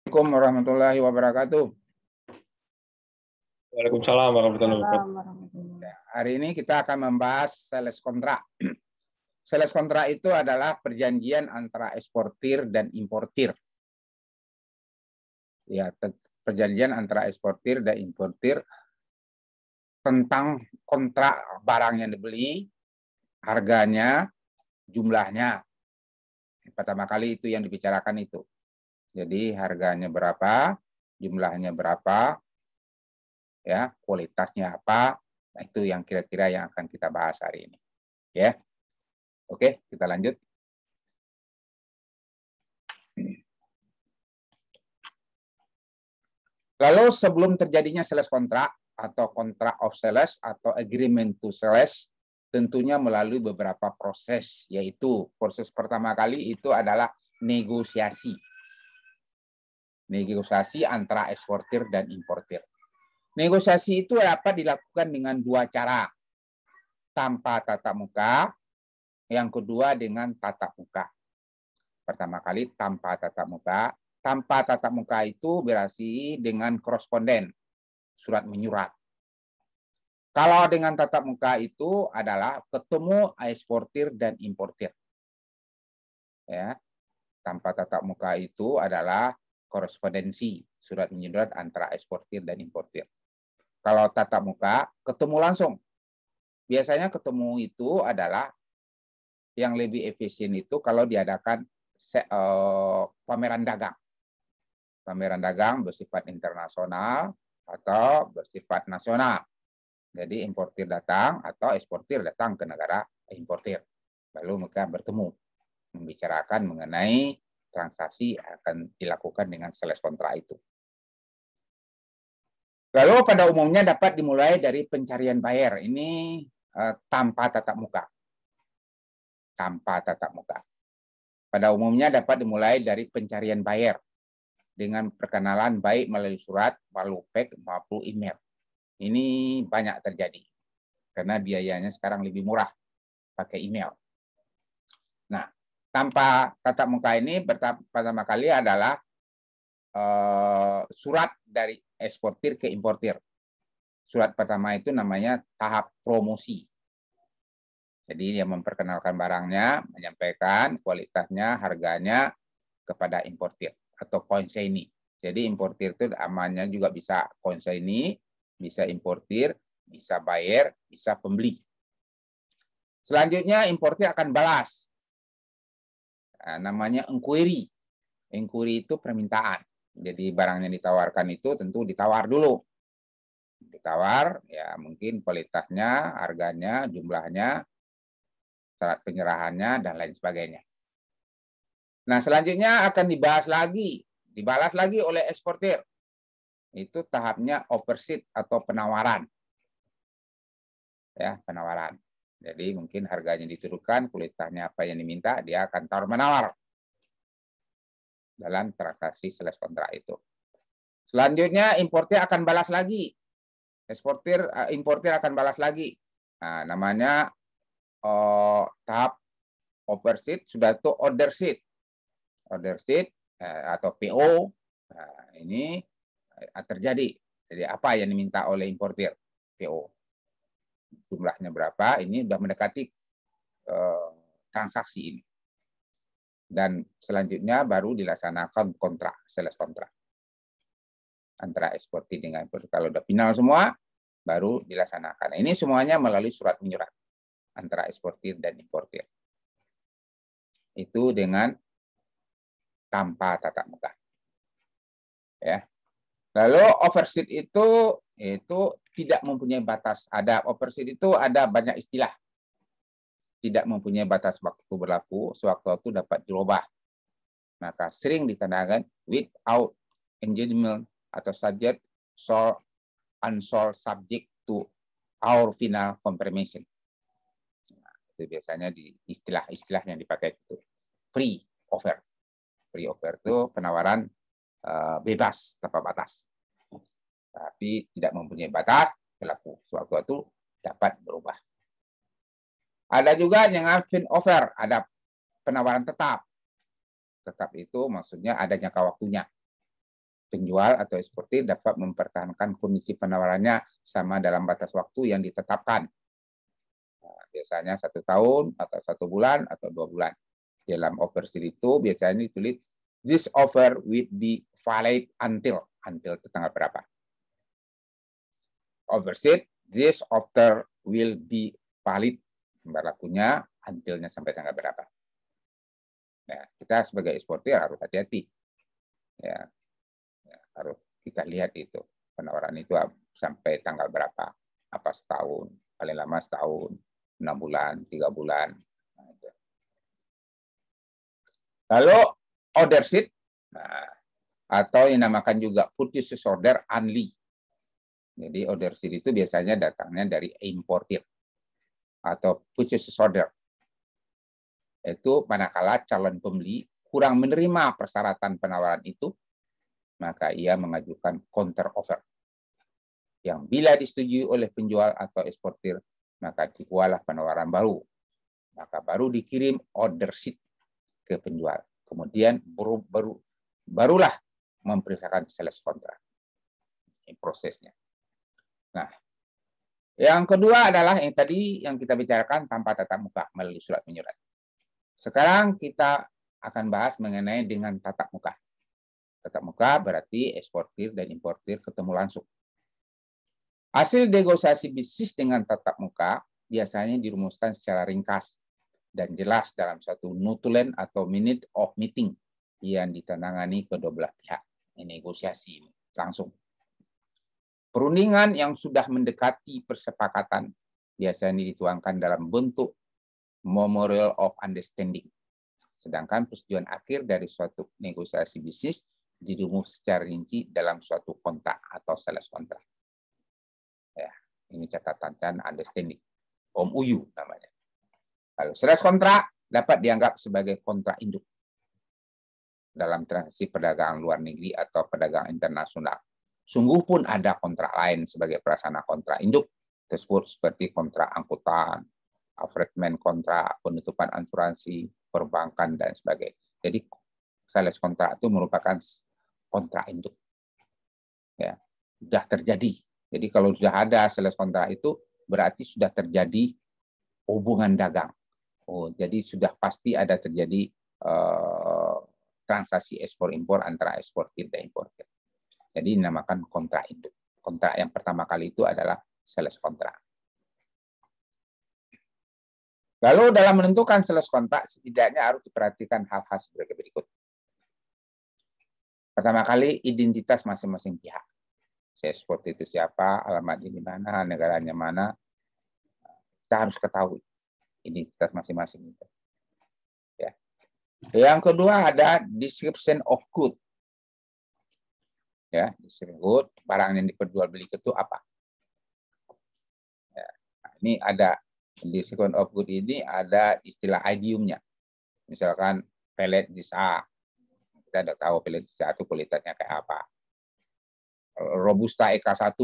Assalamualaikum warahmatullahi wabarakatuh. Waalaikumsalam warahmatullahi wabarakatuh. Hari ini kita akan membahas sales kontrak. Sales kontrak itu adalah perjanjian antara eksportir dan importir. Ya, perjanjian antara eksportir dan importir tentang kontrak barang yang dibeli, harganya, jumlahnya. Pertama kali itu yang dibicarakan itu. Jadi harganya berapa, jumlahnya berapa, ya, kualitasnya apa. Nah, itu yang kira-kira yang akan kita bahas hari ini. Ya. Oke, kita lanjut. Lalu sebelum terjadinya sales kontrak atau kontrak of sales atau agreement to sales, tentunya melalui beberapa proses, yaitu proses pertama kali itu adalah negosiasi. Negosiasi antara eksportir dan importir. Negosiasi itu dapat dilakukan dengan dua cara. Tanpa tatap muka, yang kedua dengan tatap muka. Pertama kali tanpa tatap muka. Tanpa tatap muka itu berarti dengan koresponden, surat menyurat. Kalau dengan tatap muka itu adalah ketemu eksportir dan importir. Ya, tanpa tatap muka itu adalah korespondensi, surat menyurat antara eksportir dan importir. Kalau tatap muka, ketemu langsung. Biasanya ketemu itu adalah yang lebih efisien itu kalau diadakan pameran dagang. Pameran dagang bersifat internasional atau bersifat nasional. Jadi importir datang atau eksportir datang ke negara importir. Lalu mereka bertemu, membicarakan mengenai transaksi akan dilakukan dengan sales kontrak itu. Lalu pada umumnya dapat dimulai dari pencarian buyer. Ini tanpa tatap muka. Tanpa tatap muka. Pada umumnya dapat dimulai dari pencarian buyer dengan perkenalan baik melalui surat, melalui fax, maupun email. Ini banyak terjadi karena biayanya sekarang lebih murah pakai email. Nah, tanpa tatap muka ini pertama kali adalah surat dari eksportir ke importir. Surat pertama itu namanya tahap promosi. Jadi dia memperkenalkan barangnya, menyampaikan kualitasnya, harganya kepada importir atau consignee. Jadi importir itu amannya juga bisa consignee, bisa importir, bisa buyer, bisa pembeli. Selanjutnya importir akan balas. Nah, namanya inquiry. Inquiry itu permintaan. Jadi barang yang ditawarkan itu tentu ditawar dulu. Ditawar, ya mungkin kualitasnya, harganya, jumlahnya, syarat penyerahannya, dan lain sebagainya. Nah, selanjutnya akan dibalas lagi oleh eksportir. Itu tahapnya overseat atau penawaran. Ya, penawaran. Jadi mungkin harganya diturunkan, kualitasnya apa yang diminta, dia akan tawar-menawar dalam transaksi sales kontrak itu. Selanjutnya importir akan balas lagi. Importir akan balas lagi. Nah, namanya tahap overseat, sudah itu order sheet. Order sheet atau PO. Nah, ini terjadi. Jadi apa yang diminta oleh importir? PO. Jumlahnya berapa? Ini sudah mendekati transaksi ini. Dan selanjutnya baru dilaksanakan kontrak, sales kontrak antara eksportir dengan importir. Kalau udah final semua, baru dilaksanakan. Ini semuanya melalui surat menyurat antara eksportir dan importir. Itu dengan tanpa tatap muka. Ya. Lalu overseat itu tidak mempunyai batas. Ada overseat itu ada banyak istilah. Tidak mempunyai batas waktu berlaku, sewaktu-waktu dapat dirubah. Maka sering ditandakan without engagement atau subject solved unsolved subject to our final confirmation. Nah, itu biasanya di istilah-istilah yang dipakai itu free offer. Free offer itu penawaran bebas tanpa batas. Tapi tidak mempunyai batas berlaku, sewaktu-waktu dapat berubah. Ada juga yang firm offer, ada penawaran tetap. Tetap itu maksudnya ada jangka waktunya. penjual atau eksportir dapat mempertahankan kondisi penawarannya sama dalam batas waktu yang ditetapkan. Nah, biasanya 1 tahun atau 1 bulan atau 2 bulan. Dalam offer sheet itu biasanya ditulis this offer will be valid until itu tanggal berapa. Offer sheet this offer will be valid, berlakunya until-nya sampai tanggal berapa. Nah, kita sebagai eksportir harus hati-hati. Ya, harus kita lihat itu penawaran itu sampai tanggal berapa, apa setahun, paling lama setahun, 6 bulan, 3 bulan. Nah, itu. Lalu order sheet, atau yang dinamakan juga purchase order only. Jadi order sheet itu biasanya datangnya dari importir atau purchase order. Itu manakala calon pembeli kurang menerima persyaratan penawaran itu, maka ia mengajukan counter offer. Yang bila disetujui oleh penjual atau eksportir, maka dibuatlah penawaran baru. Maka baru dikirim order sheet ke penjual. Kemudian barulah memperintahkan sales kontrak. Ini prosesnya. Nah, yang kedua adalah yang tadi yang kita bicarakan tanpa tatap muka melalui surat menyurat. Sekarang kita akan bahas mengenai dengan tatap muka. Tatap muka berarti eksportir dan importir ketemu langsung. Hasil negosiasi bisnis dengan tatap muka biasanya dirumuskan secara ringkas dan jelas dalam suatu notulen atau minute of meeting yang ditandatangani kedua belah pihak. Ini negosiasi langsung. Perundingan yang sudah mendekati persepakatan biasanya dituangkan dalam bentuk memorial of understanding. Sedangkan persetujuan akhir dari suatu negosiasi bisnis dirumus secara rinci dalam suatu kontrak atau sales kontrak. Ya, ini catatan understanding. MOU namanya. Lalu sales kontrak dapat dianggap sebagai kontrak induk dalam transaksi perdagangan luar negeri atau perdagangan internasional. Sungguh pun ada kontrak lain sebagai pelaksana kontrak induk tersebut seperti kontrak angkutan, affreightment kontrak, penutupan asuransi, perbankan, dan sebagainya. Jadi sales kontrak itu merupakan kontrak induk. Ya, sudah terjadi. Jadi kalau sudah ada sales kontrak itu berarti sudah terjadi hubungan dagang. Oh, jadi sudah pasti ada terjadi transaksi ekspor impor antara eksportir dan importir. Jadi dinamakan kontrak induk. Kontrak yang pertama kali itu adalah sales kontrak. Lalu dalam menentukan sales kontrak setidaknya harus diperhatikan hal-hal sebagai berikut. Pertama kali identitas masing-masing pihak. Saya eksportir itu siapa, alamatnya di mana, negaranya mana. Kita harus ketahui identitas masing-masing itu. Ya. Yang kedua ada description of good. Ya, description good, barang yang diperjualbelikan itu apa? Ya. Nah, ini ada description of good ini ada istilah idiomnya. Misalkan pelet dis A. Kita udah tahu pelet dis A itu kualitasnya kayak apa. Robusta EK1,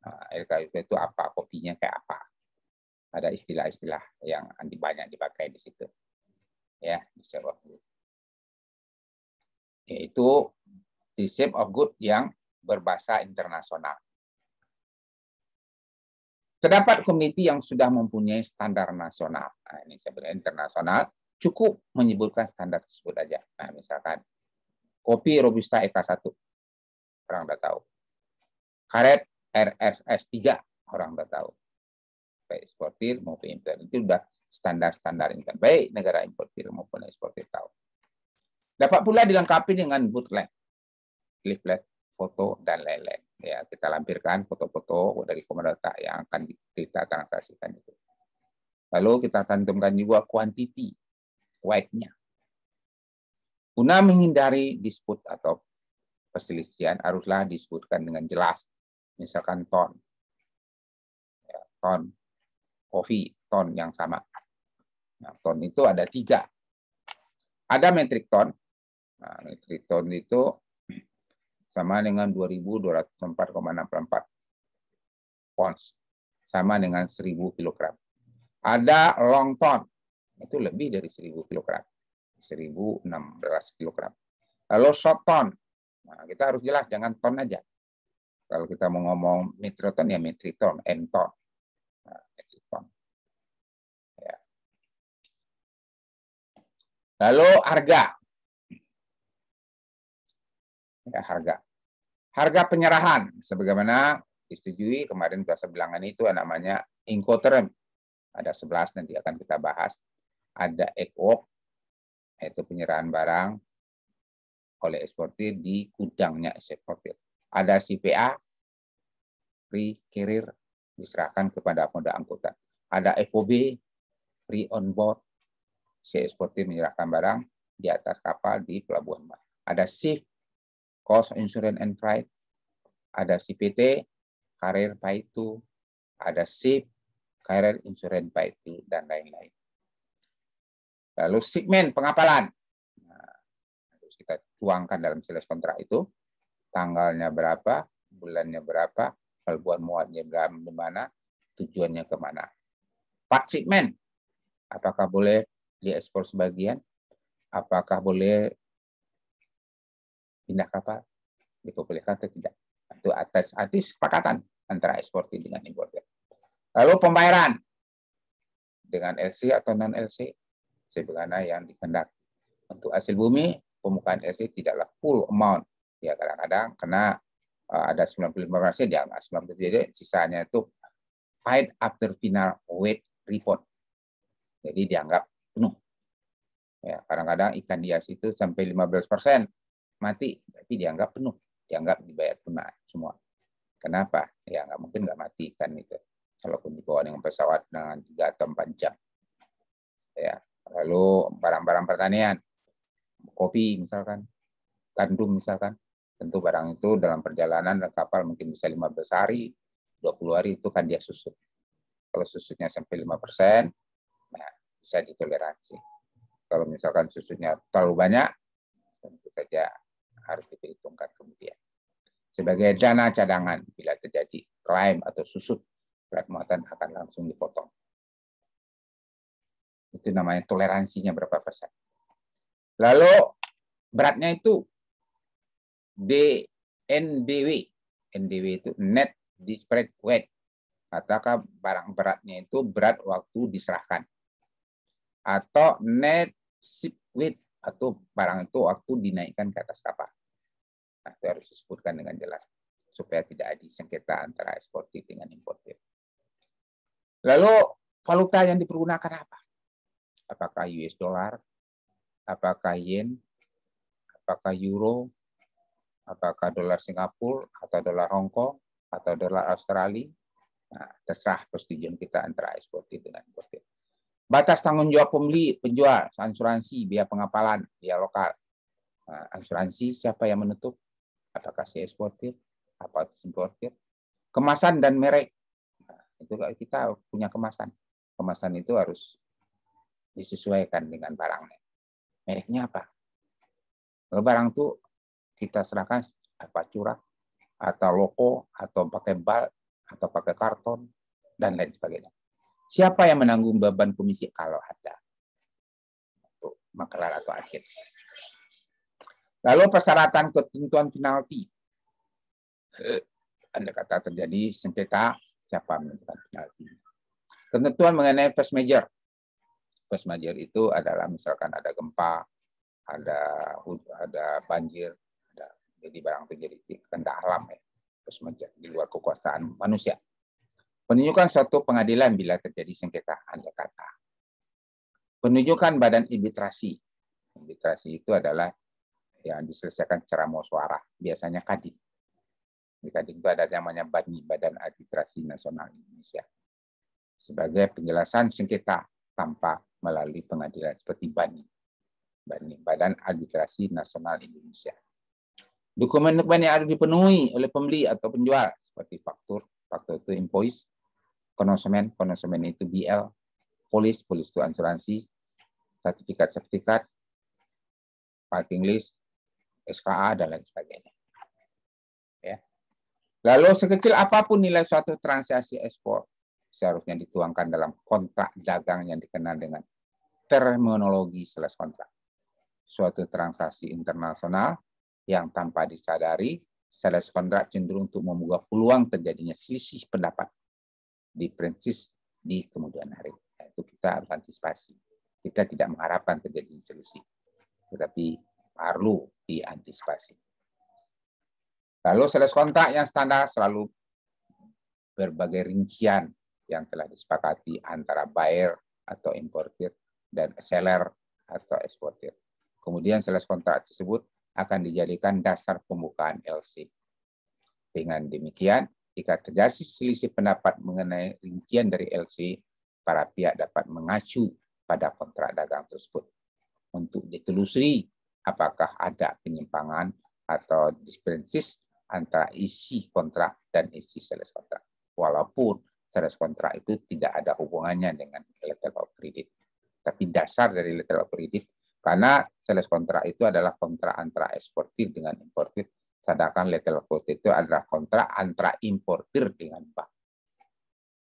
nah, EK itu apa? Kopinya kayak apa? Ada istilah-istilah yang banyak dipakai di situ. Ya, description of good. Yaitu description of good yang berbahasa internasional. Terdapat komite yang sudah mempunyai standar nasional. Nah, ini sebenarnya internasional, cukup menyebutkan standar tersebut aja. Nah, misalkan kopi Robusta EK1, orang udah tahu. Karet RRS3, orang udah tahu. Baik eksportir maupun importir, itu sudah standar-standar ini. Baik negara importir maupun eksportir tahu. Dapat pula dilengkapi dengan booklet, leaflet, foto, dan lain-lain. Ya, kita lampirkan foto-foto dari komoditas yang akan kita transaksikan itu. Lalu kita cantumkan juga quantity, weight-nya. Guna menghindari disput atau perselisihan, haruslah disebutkan dengan jelas. Misalkan ton. Ya, ton kopi, ton yang sama. Nah, ton itu ada 3. Ada metric ton. Nah, metric ton itu sama dengan 2.204,64 pounds. Sama dengan 1.000 kg. Ada long ton. Itu lebih dari 1.000 kg. 1.016 kg. Lalu short ton. Nah, Nah, kita harus jelas, jangan ton aja. Kalau kita mau ngomong metric ton, ya metric ton, n-ton. Nah, metric ton. Ya. Lalu harga. Ya, harga penyerahan. Sebagaimana disetujui kemarin kuasa bilangan itu namanya Incoterm. Ada 11 nanti akan kita bahas. Ada ECOC, yaitu penyerahan barang oleh eksportir di gudangnya eksportir. Ada CPA, free carrier, diserahkan kepada moda angkutan. Ada FOB, free on board, si eksportir menyerahkan barang di atas kapal di pelabuhan. Ada SIF, cost insurance and freight. Ada CPT, carrier paitu. Ada SIF, carrier insurance paitu, dan lain-lain. Lalu segmen pengapalan. Nah, harus kita tuangkan dalam sales kontrak itu. Tanggalnya berapa, bulannya berapa, pelabuhan muatnya berapa, di mana, tujuannya kemana. Part segmen. Apakah boleh diekspor sebagian? Apakah boleh pindah kapal? Diperbolehkan atau tidak? Itu atas kesepakatan antara eksportir dengan importer. Lalu pembayaran dengan LC atau non LC, sebagaimana yang dikehendaki. Untuk hasil bumi, pembukaan LC tidaklah full amount. Ya kadang-kadang karena ada 95% dianggap 97%, jadi sisanya itu paid after final weight report. Jadi dianggap penuh. Ya, kadang-kadang ikan hias itu sampai 15% mati, tapi dianggap penuh, dianggap dibayar tunai semua. Kenapa? Ya nggak mungkin nggak mati ikan itu. Kalaupun dibawa dengan pesawat dengan 3 atau 4 jam. Ya, lalu barang-barang pertanian, kopi misalkan, gandum misalkan, tentu barang itu dalam perjalanan kapal mungkin bisa 15 hari, 20 hari itu kan dia susut. Kalau susutnya sampai 5%, nah bisa ditoleransi. Kalau misalkan susutnya terlalu banyak, tentu saja harus diperhitungkan kemudian. Sebagai dana cadangan bila terjadi klaim atau susut, berat muatan akan langsung dipotong. Itu namanya toleransinya berapa persen. Lalu beratnya itu NDW. NDW itu net disparate weight. Ataukah barang beratnya itu berat waktu diserahkan. Atau net ship weight, atau barang itu waktu dinaikkan ke atas kapal. Nah, itu harus disebutkan dengan jelas supaya tidak ada sengketa antara eksportir dengan importir. Lalu valuta yang dipergunakan apa? Apakah US dollar, apakah yen, apakah euro, apakah dolar Singapura, atau dolar Hong Kong, atau dolar Australia? Nah, terserah persetujuan kita antara eksportir dengan importir. Batas tanggung jawab pembeli, penjual, asuransi, biaya pengapalan, biaya lokal. Nah, asuransi siapa yang menutup? Apakah si eksportir, apa importir? Kemasan dan merek. Nah, itu kita punya kemasan. Kemasan itu harus disesuaikan dengan barangnya. Mereknya apa? Kalau barang itu kita serahkan apa curah, atau loko, atau pakai bal, atau pakai karton, dan lain sebagainya. Siapa yang menanggung beban komisi kalau ada? Untuk maklar atau akhir. Lalu persyaratan ketentuan penalti. Anda kata terjadi sengketa, siapa menentukan penalti? Ketentuan mengenai force majeure. Force majeure itu adalah misalkan ada gempa, ada banjir, jadi barang terjadi kehendak alam ya. Force majeure di luar kekuasaan manusia. Penunjukan suatu pengadilan bila terjadi sengketa, Anda kata. Penunjukan badan arbitrasi. Arbitrasi itu adalah yang diselesaikan secara musyawarah, biasanya Kadin. Di Kadin itu ada namanya BANI, Badan Arbitrasi Nasional Indonesia. Sebagai penjelasan sengketa tanpa melalui pengadilan seperti BANI, Badan Arbitrasi Nasional Indonesia. Dokumen-dokumen yang harus dipenuhi oleh pembeli atau penjual seperti faktur itu invoice, konsumen itu BL, polis itu asuransi, sertifikat, parking list, SKA, dan lain sebagainya. Ya. Lalu sekecil apapun nilai suatu transaksi ekspor, seharusnya dituangkan dalam kontrak dagang yang dikenal dengan terminologi sales kontrak. Suatu transaksi internasional yang tanpa disadari sales kontrak cenderung untuk membuka peluang terjadinya selisih pendapat di prinsip di kemudian hari. Itu kita harus antisipasi. Kita tidak mengharapkan terjadi selisih, tetapi perlu diantisipasi. Lalu sales kontrak yang standar selalu berbagai rincian yang telah disepakati antara buyer atau importir dan seller atau eksportir. Kemudian sales kontrak tersebut akan dijadikan dasar pembukaan LC. Dengan demikian, jika terjadi selisih pendapat mengenai rincian dari LC, para pihak dapat mengacu pada kontrak dagang tersebut untuk ditelusuri apakah ada penyimpangan atau discrepancies antara isi kontrak dan isi sales kontrak. Walaupun sales kontrak itu tidak ada hubungannya dengan letter of credit. Tapi dasar dari letter of credit, karena sales kontrak itu adalah kontrak antara eksportir dengan importir, sedangkan letter of credit itu adalah kontrak antara importir dengan bank.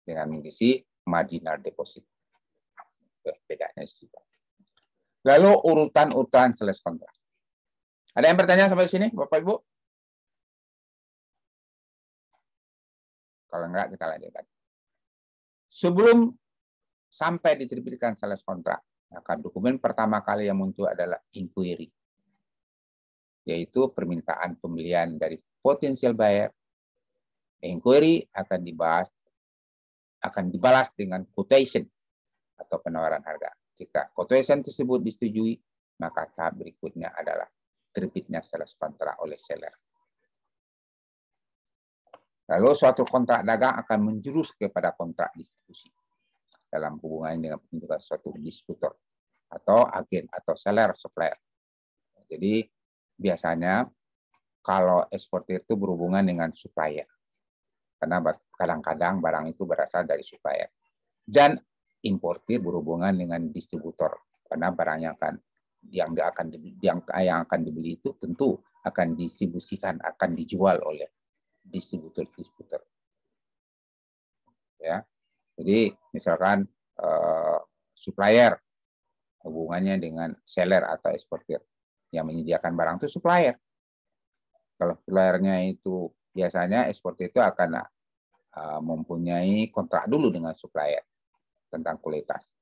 Dengan mengisi marginal deposit. Bedanya di situ. Lalu urutan-urutan sales kontrak. Ada yang bertanya sampai sini, Bapak Ibu? Kalau enggak, kita lanjutkan. Sebelum sampai diterbitkan sales kontrak, maka dokumen pertama kali yang muncul adalah inquiry, yaitu permintaan pembelian dari potensial buyer. Inquiry akan dibalas dengan quotation atau penawaran harga. Jika quotation tersebut disetujui, maka tahap berikutnya adalah terbitnya sales kontrak oleh seller. Lalu suatu kontrak dagang akan menjurus kepada kontrak distribusi dalam hubungan dengan pembentukan suatu distributor atau agen atau seller supplier. Jadi biasanya kalau eksportir itu berhubungan dengan supplier, karena kadang-kadang barang itu berasal dari supplier. Dan importir berhubungan dengan distributor, karena barang yang akan dibeli itu tentu akan didistribusikan, akan dijual oleh distributor. Ya, jadi misalkan supplier hubungannya dengan seller atau eksportir, yang menyediakan barang itu supplier. Kalau suppliernya itu biasanya eksportir itu akan mempunyai kontrak dulu dengan supplier tentang kualitas.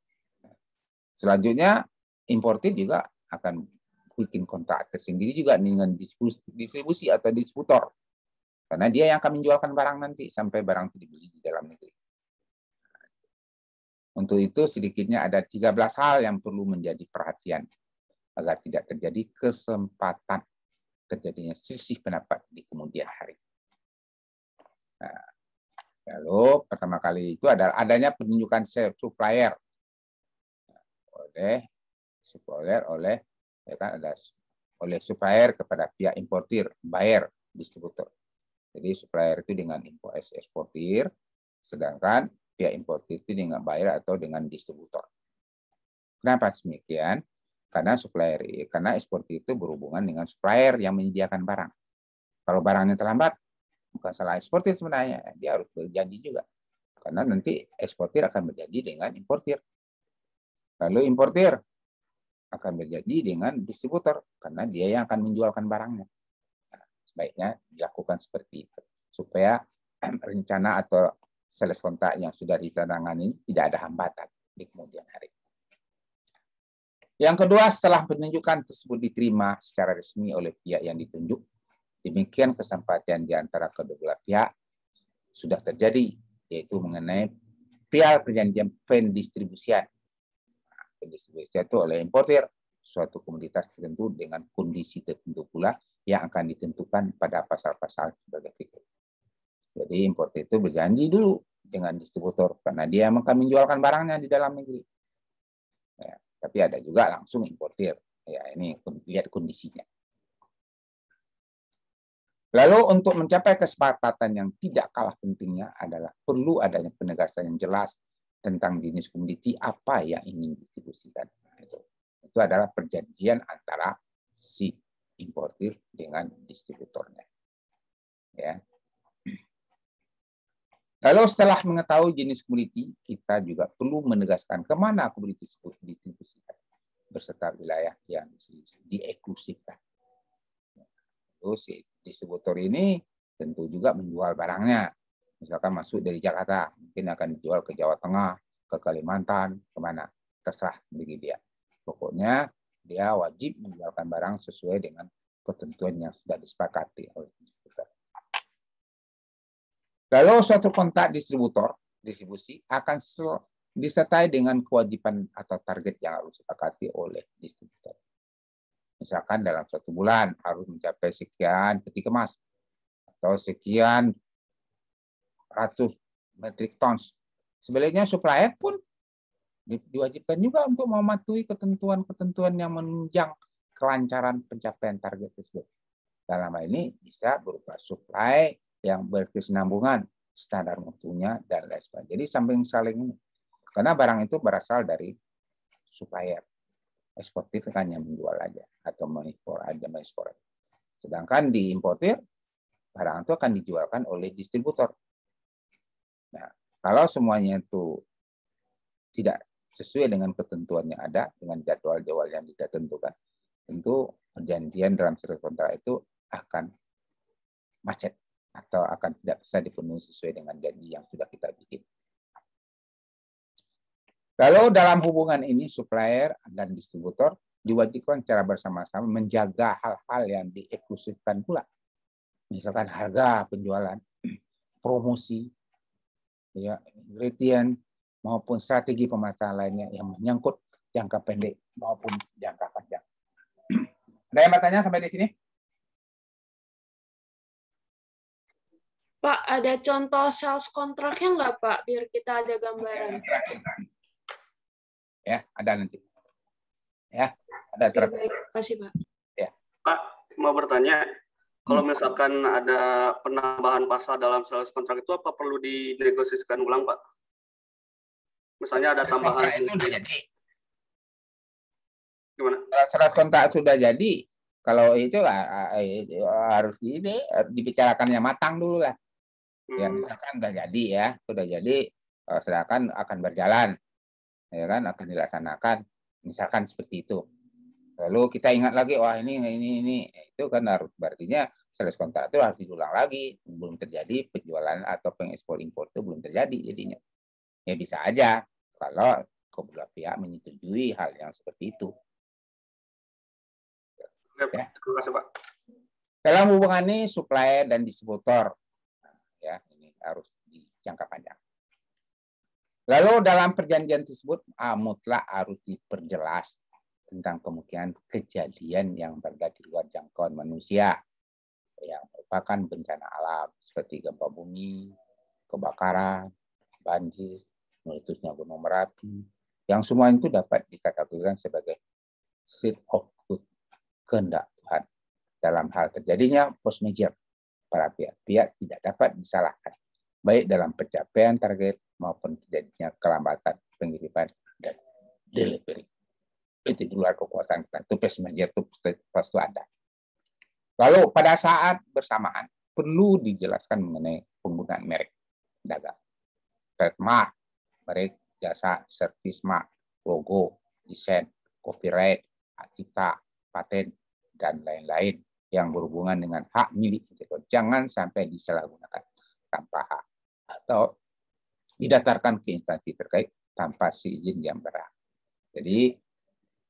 Selanjutnya importir juga akan bikin kontrak tersendiri juga dengan distribusi atau distributor. Karena dia yang akan menjualkan barang nanti sampai barang itu dibeli di dalam negeri. Untuk itu sedikitnya ada 13 hal yang perlu menjadi perhatian agar tidak terjadi kesempatan terjadinya selisih pendapat di kemudian hari. Nah, lalu pertama kali itu adalah adanya penunjukan supplier oleh supplier kepada pihak importir, buyer, distributor. Jadi supplier itu dengan eksportir, sedangkan pihak importir itu dengan buyer atau dengan distributor. Kenapa demikian? Karena eksportir itu berhubungan dengan supplier yang menyediakan barang. Kalau barangnya terlambat, bukan salah eksportir sebenarnya, dia harus berjanji juga. Karena nanti eksportir akan berjanji dengan importir. Lalu importir akan berjanji dengan distributor, karena dia yang akan menjualkan barangnya. Sebaiknya dilakukan seperti itu supaya rencana atau sales kontrak yang sudah ditandatangani tidak ada hambatan di kemudian hari. Yang kedua, setelah penunjukan tersebut diterima secara resmi oleh pihak yang ditunjuk, demikian kesempatan di antara kedua belah pihak sudah terjadi, yaitu mengenai perjanjian pendistribusian. Pendistribusian itu oleh importir suatu komoditas tertentu dengan kondisi tertentu pula yang akan ditentukan pada pasal-pasal sebagai berikut. Jadi importir itu berjanji dulu dengan distributor karena dia akan menjualkan barangnya di dalam negeri. Ya, tapi ada juga langsung importir. Ya, ini lihat kondisinya. Lalu untuk mencapai kesepakatan yang tidak kalah pentingnya adalah perlu adanya penegasan yang jelas tentang jenis komoditi apa yang ingin didistribusikan. Itu adalah perjanjian antara si importir dengan distributornya. Ya. Lalu setelah mengetahui jenis komoditi, kita juga perlu menegaskan kemana komoditi tersebut didistribusikan beserta wilayah yang dieksklusifkan. Terus si distributor ini tentu juga menjual barangnya. Misalkan masuk dari Jakarta, mungkin akan dijual ke Jawa Tengah, ke Kalimantan, kemana, terserah bagi dia. Pokoknya dia wajib menjualkan barang sesuai dengan ketentuan yang sudah disepakati oleh distributor. Lalu suatu kontrak distribusi akan disertai dengan kewajiban atau target yang harus disepakati oleh distributor. Misalkan dalam 1 bulan harus mencapai sekian peti kemas atau sekian ratus metrik tons. Sebaliknya supplier pun diwajibkan juga untuk mematuhi ketentuan-ketentuan yang menunjang kelancaran pencapaian target tersebut. Dalam hal ini bisa berupa supply yang berkesinambungan, standar mutunya, dan lain sebagainya. Jadi saling ini. Karena barang itu berasal dari supplier. Eksportir kan yang menjual aja atau mengekspor aja, mengekspor. Sedangkan di importir, barang itu akan dijualkan oleh distributor. Nah, kalau semuanya itu tidak sesuai dengan ketentuan yang ada, dengan jadwal-jadwal yang tidak tentukan, tentu perjanjian dalam surat kontrak itu akan macet atau akan tidak bisa dipenuhi sesuai dengan janji yang sudah kita bikin. Lalu dalam hubungan ini, supplier dan distributor diwajibkan secara bersama-sama menjaga hal-hal yang dieksklusifkan pula. Misalkan harga penjualan, promosi, ya, ingredient, maupun strategi pemasaran lainnya yang menyangkut jangka pendek maupun jangka panjang. Ada yang bertanya sampai di sini? Pak, ada contoh sales kontraknya nggak, Pak? Biar kita ada gambaran. Ya, ada nanti. Ya, ada. Oke, baik. Terima kasih, Pak. Ya. Pak, mau bertanya, kalau misalkan ada penambahan pasal dalam sales kontrak itu apa perlu dinegosiasikan ulang, Pak? Misalnya ada tambahan itu udah jadi. Gimana? Surat kontrak sudah jadi, kalau itu harus dibicarakannya matang dulu lah. Ya, misalkan udah jadi ya, sudah jadi, sedangkan akan berjalan, ya kan, akan dilaksanakan, misalkan seperti itu. Lalu kita ingat lagi, wah ini itu kan harus, berartinya sales kontrak itu harus diulang lagi, belum terjadi penjualan atau pengekspor impor itu belum terjadi jadinya. Ya bisa aja kalau kedua pihak menyetujui hal yang seperti itu. Ya. Terima kasih, Pak. Dalam hubungan ini supplier dan distributor, ya ini harus di jangka panjang. Lalu dalam perjanjian tersebut mutlak harus diperjelas tentang kemungkinan kejadian yang berada di luar jangkauan manusia yang merupakan bencana alam seperti gempa bumi, kebakaran, banjir, meletusnya gunung Merapi, yang semua itu dapat dikategorikan sebagai seed of good, kehendak Tuhan. Dalam hal terjadinya force majeure, para pihak-pihak tidak dapat disalahkan, baik dalam pencapaian target maupun terjadinya kelambatan pengiriman dan delivery. Itu di luar kekuasaan kita. Itu force majeure itu pasti ada. Lalu pada saat bersamaan perlu dijelaskan mengenai penggunaan merek dagang, trademark, merek jasa, servis mark, logo, desain, copyright, hak cipta, paten, dan lain-lain yang berhubungan dengan hak milik intelektual. Jangan sampai disalahgunakan tanpa hak atau didaftarkan ke instansi terkait tanpa izin yang berhak. Jadi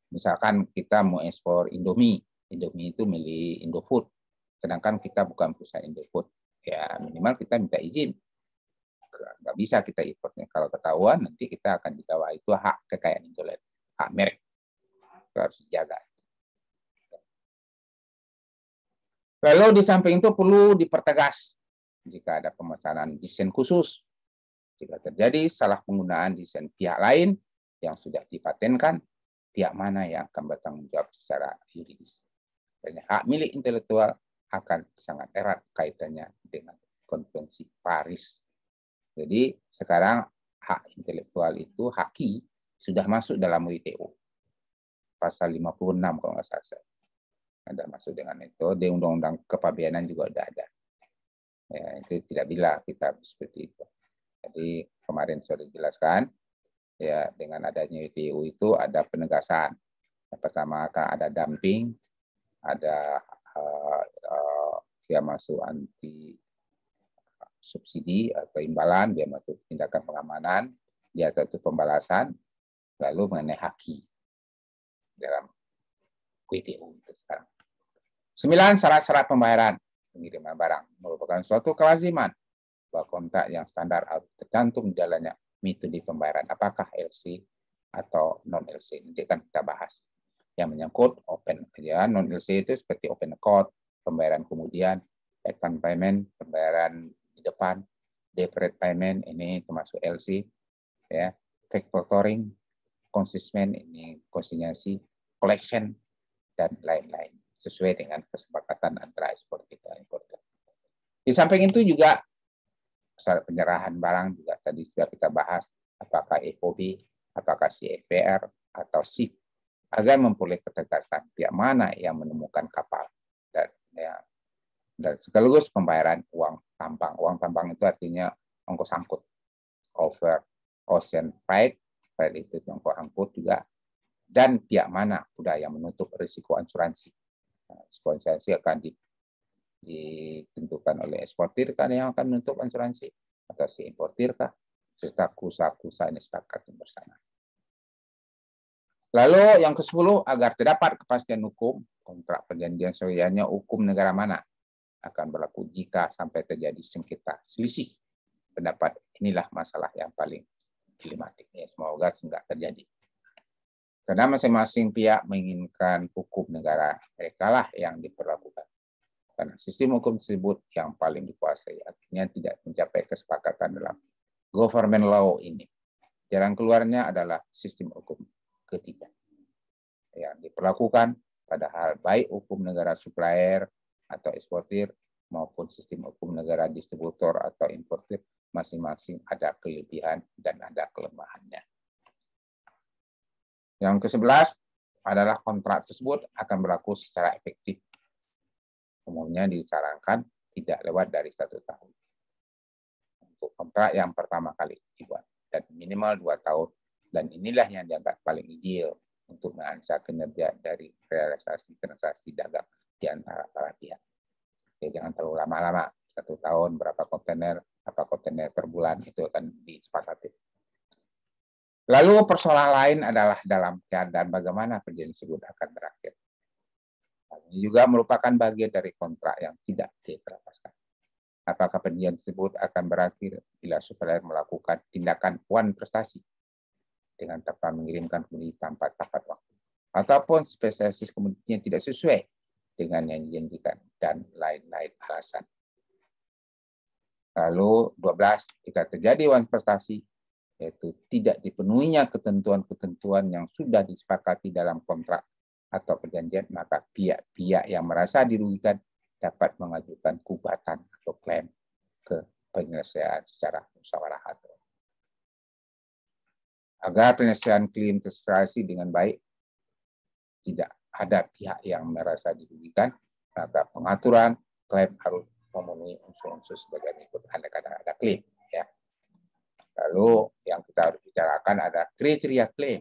misalkan kita mau ekspor Indomie itu milik Indofood, sedangkan kita bukan perusahaan Indofood, ya minimal kita minta izin. Nggak bisa kita importnya. Kalau ketahuan nanti kita akan dikawal. Itu hak kekayaan intelektual, hak merek, itu harus dijaga. Lalu di samping itu perlu dipertegas jika ada pemesanan desain khusus. Jika terjadi salah penggunaan desain pihak lain yang sudah dipatenkan, pihak mana yang akan bertanggung jawab secara yuridis. Dan hak milik intelektual akan sangat erat kaitannya dengan Konvensi Paris. Jadi sekarang hak intelektual itu, haki, sudah masuk dalam WTO. Pasal 56 kalau nggak salah. Ada masuk dengan itu. Di Undang-Undang Kepabeanan juga sudah ada. Ya, itu tidak bila kita seperti itu. Jadi kemarin sudah dijelaskan, ya dengan adanya WTO itu ada penegasan. Yang pertama akan ada dumping, ada dia masuk anti subsidi atau imbalan, dia masuk tindakan pengamanan, dia itu pembalasan, lalu mengenai haki dalam WTO itu sekarang. 9. Syarat-syarat pembayaran pengiriman barang merupakan suatu kelaziman bahwa kontrak yang standar harus tercantum di dalamnya metode pembayaran, apakah LC atau non LC. Nanti kan kita bahas yang menyangkut open ya, non LC itu seperti open accord, pembayaran kemudian, advance payment, pembayaran di depan, deferred payment ini termasuk LC ya, factoring, consignment ini konsinyasi, collection dan lain-lain sesuai dengan kesepakatan antara eksportir dan importer. Di samping itu juga syarat penyerahan barang juga tadi sudah kita bahas, apakah FOB, apakah CFPR atau SIP, agar memperoleh ketegasan pihak mana yang menemukan kapal dan sekaligus pembayaran uang tambang. Uang tambang itu artinya ongkos angkut, over ocean freight itu ongkos angkut juga, dan pihak mana sudah yang menutup risiko asuransi. Risiko asuransi akan ditentukan oleh eksportir kan yang akan menutup asuransi, atau si importir kah, serta kusa-kusa ini sepakat bersama. Lalu yang ke-10, agar terdapat kepastian hukum, kontrak perjanjian sosialnya hukum negara mana akan berlaku jika sampai terjadi sengketa selisih pendapat. Inilah masalah yang paling dilematik. Ya, semoga tidak terjadi. Karena masing-masing pihak menginginkan hukum negara mereka lah yang diperlakukan. Karena sistem hukum tersebut yang paling dikuasai, artinya tidak mencapai kesepakatan dalam government law ini. Jalan keluarnya adalah sistem hukum ketiga yang diperlakukan, padahal baik hukum negara supplier atau eksportir maupun sistem hukum negara distributor atau importir masing-masing ada kelebihan dan ada kelemahannya. Yang ke-11 adalah kontrak tersebut akan berlaku secara efektif. Umumnya disarankan tidak lewat dari 1 tahun. Untuk kontrak yang pertama kali dibuat, dan minimal 2 tahun. Dan inilah yang dianggap paling ideal untuk menganalisa kinerja dari realisasi transaksi dagang di antara para pihak. Jadi jangan terlalu lama-lama, 1 tahun berapa kontainer, apa kontainer per bulan, itu akan disepakati. Lalu persoalan lain adalah dalam keadaan bagaimana perjanjian tersebut akan berakhir. Ini juga merupakan bagian dari kontrak yang tidak diterlepaskan. Apakah perjanjian tersebut akan berakhir bila supplier melakukan tindakan wan prestasi dengan tanpa mengirimkan komoditi tanpa tepat waktu, ataupun spesies komoditinya tidak sesuai dengan yang dijanjikan, dan lain-lain alasan. Lalu 12, jika terjadi wan prestasi, yaitu tidak dipenuhinya ketentuan-ketentuan yang sudah disepakati dalam kontrak atau perjanjian, maka pihak-pihak yang merasa dirugikan dapat mengajukan gugatan atau klaim ke penyelesaian secara musyawarah. Agar penyelesaian klaim terselesai dengan baik, tidak ada pihak yang merasa dirugikan, maka pengaturan klaim harus memenuhi unsur-unsur sebagai berikut. Kadang-kadang ada klaim, ya. Lalu yang kita harus bicarakan ada kriteria klaim.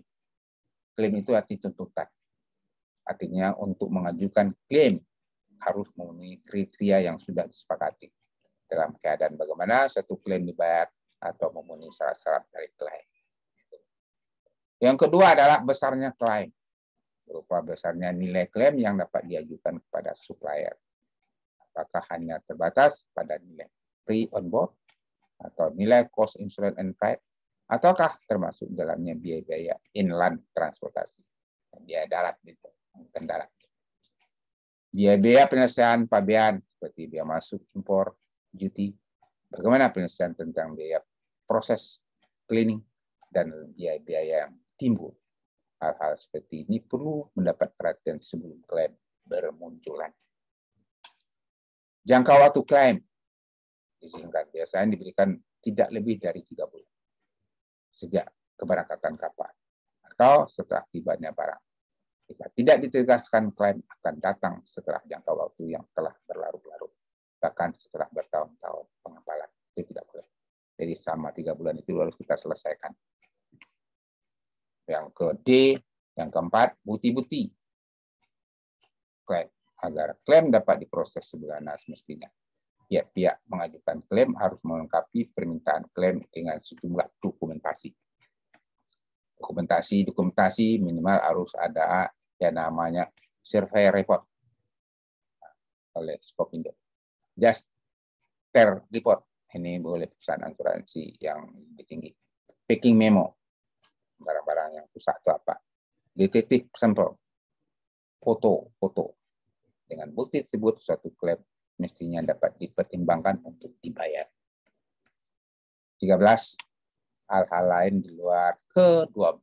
Klaim itu artinya tuntutan. Artinya untuk mengajukan klaim harus memenuhi kriteria yang sudah disepakati. Dalam keadaan bagaimana suatu klaim dibayar atau memenuhi syarat-syarat dari klaim. Yang kedua adalah besarnya klaim. Berupa besarnya nilai klaim yang dapat diajukan kepada supplier. Apakah hanya terbatas pada nilai free on board, atau nilai cost insurance and freight, ataukah termasuk dalamnya biaya-biaya inland transportasi, biaya darat gitu, bukan darat. Biaya-biaya penyelesaian pabean seperti biaya masuk, impor, duty, bagaimana penyelesaian tentang biaya proses cleaning dan biaya-biaya yang timbul. Hal-hal seperti ini perlu mendapat perhatian sebelum klaim bermunculan. Jangka waktu klaim disingkat, biasanya diberikan tidak lebih dari 3 bulan sejak keberangkatan kapal atau setelah tibanya barang. Jika tidak ditegaskan, klaim akan datang setelah jangka waktu yang telah berlarut-larut, bahkan setelah bertahun-tahun pengapalan. Itu tidak boleh. Jadi selama 3 bulan itu harus kita selesaikan. Yang ke D, yang keempat, bukti-bukti klaim. Agar klaim dapat diproses sebagaimana semestinya, pihak-pihak mengajukan klaim harus melengkapi permintaan klaim dengan sejumlah dokumentasi. Dokumentasi minimal harus ada yang namanya survey report oleh Skopindo. Just report, ini boleh perusahaan asuransi yang lebih tinggi. Packing memo, barang-barang yang rusak itu apa. Detektif sampel, foto. Dengan bukti tersebut, suatu klaim mestinya dapat dipertimbangkan untuk dibayar. 13. Hal-hal lain di luar ke-12.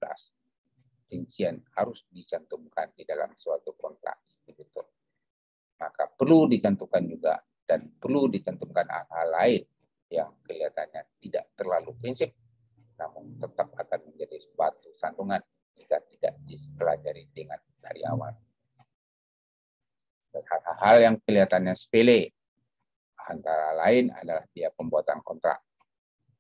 Rincian harus dicantumkan di dalam suatu kontrak distributor. Maka perlu dicantumkan juga dan perlu dicantumkan hal-hal lain yang kelihatannya tidak terlalu prinsip, namun tetap akan menjadi suatu sandungan jika tidak dipelajari dengan dari awal. Dan hal-hal yang kelihatannya sepele, antara lain adalah biaya pembuatan kontrak.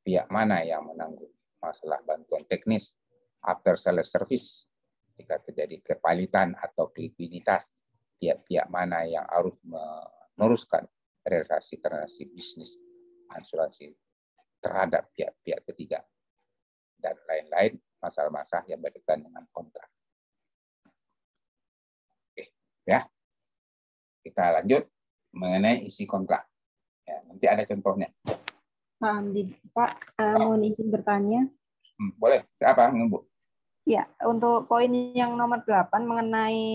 Pihak mana yang menanggung masalah bantuan teknis, after sales service, jika terjadi kepalitan atau likuiditas, pihak-pihak mana yang harus meneruskan relasi bisnis asuransi terhadap pihak-pihak ketiga, dan lain-lain masalah-masalah yang berkaitan dengan kontrak. Oke, ya. Kita lanjut mengenai isi kontrak. Ya, nanti ada contohnya. Pak, mohon izin bertanya. Boleh, siapa ngebuk? Ya, untuk poin yang nomor 8 mengenai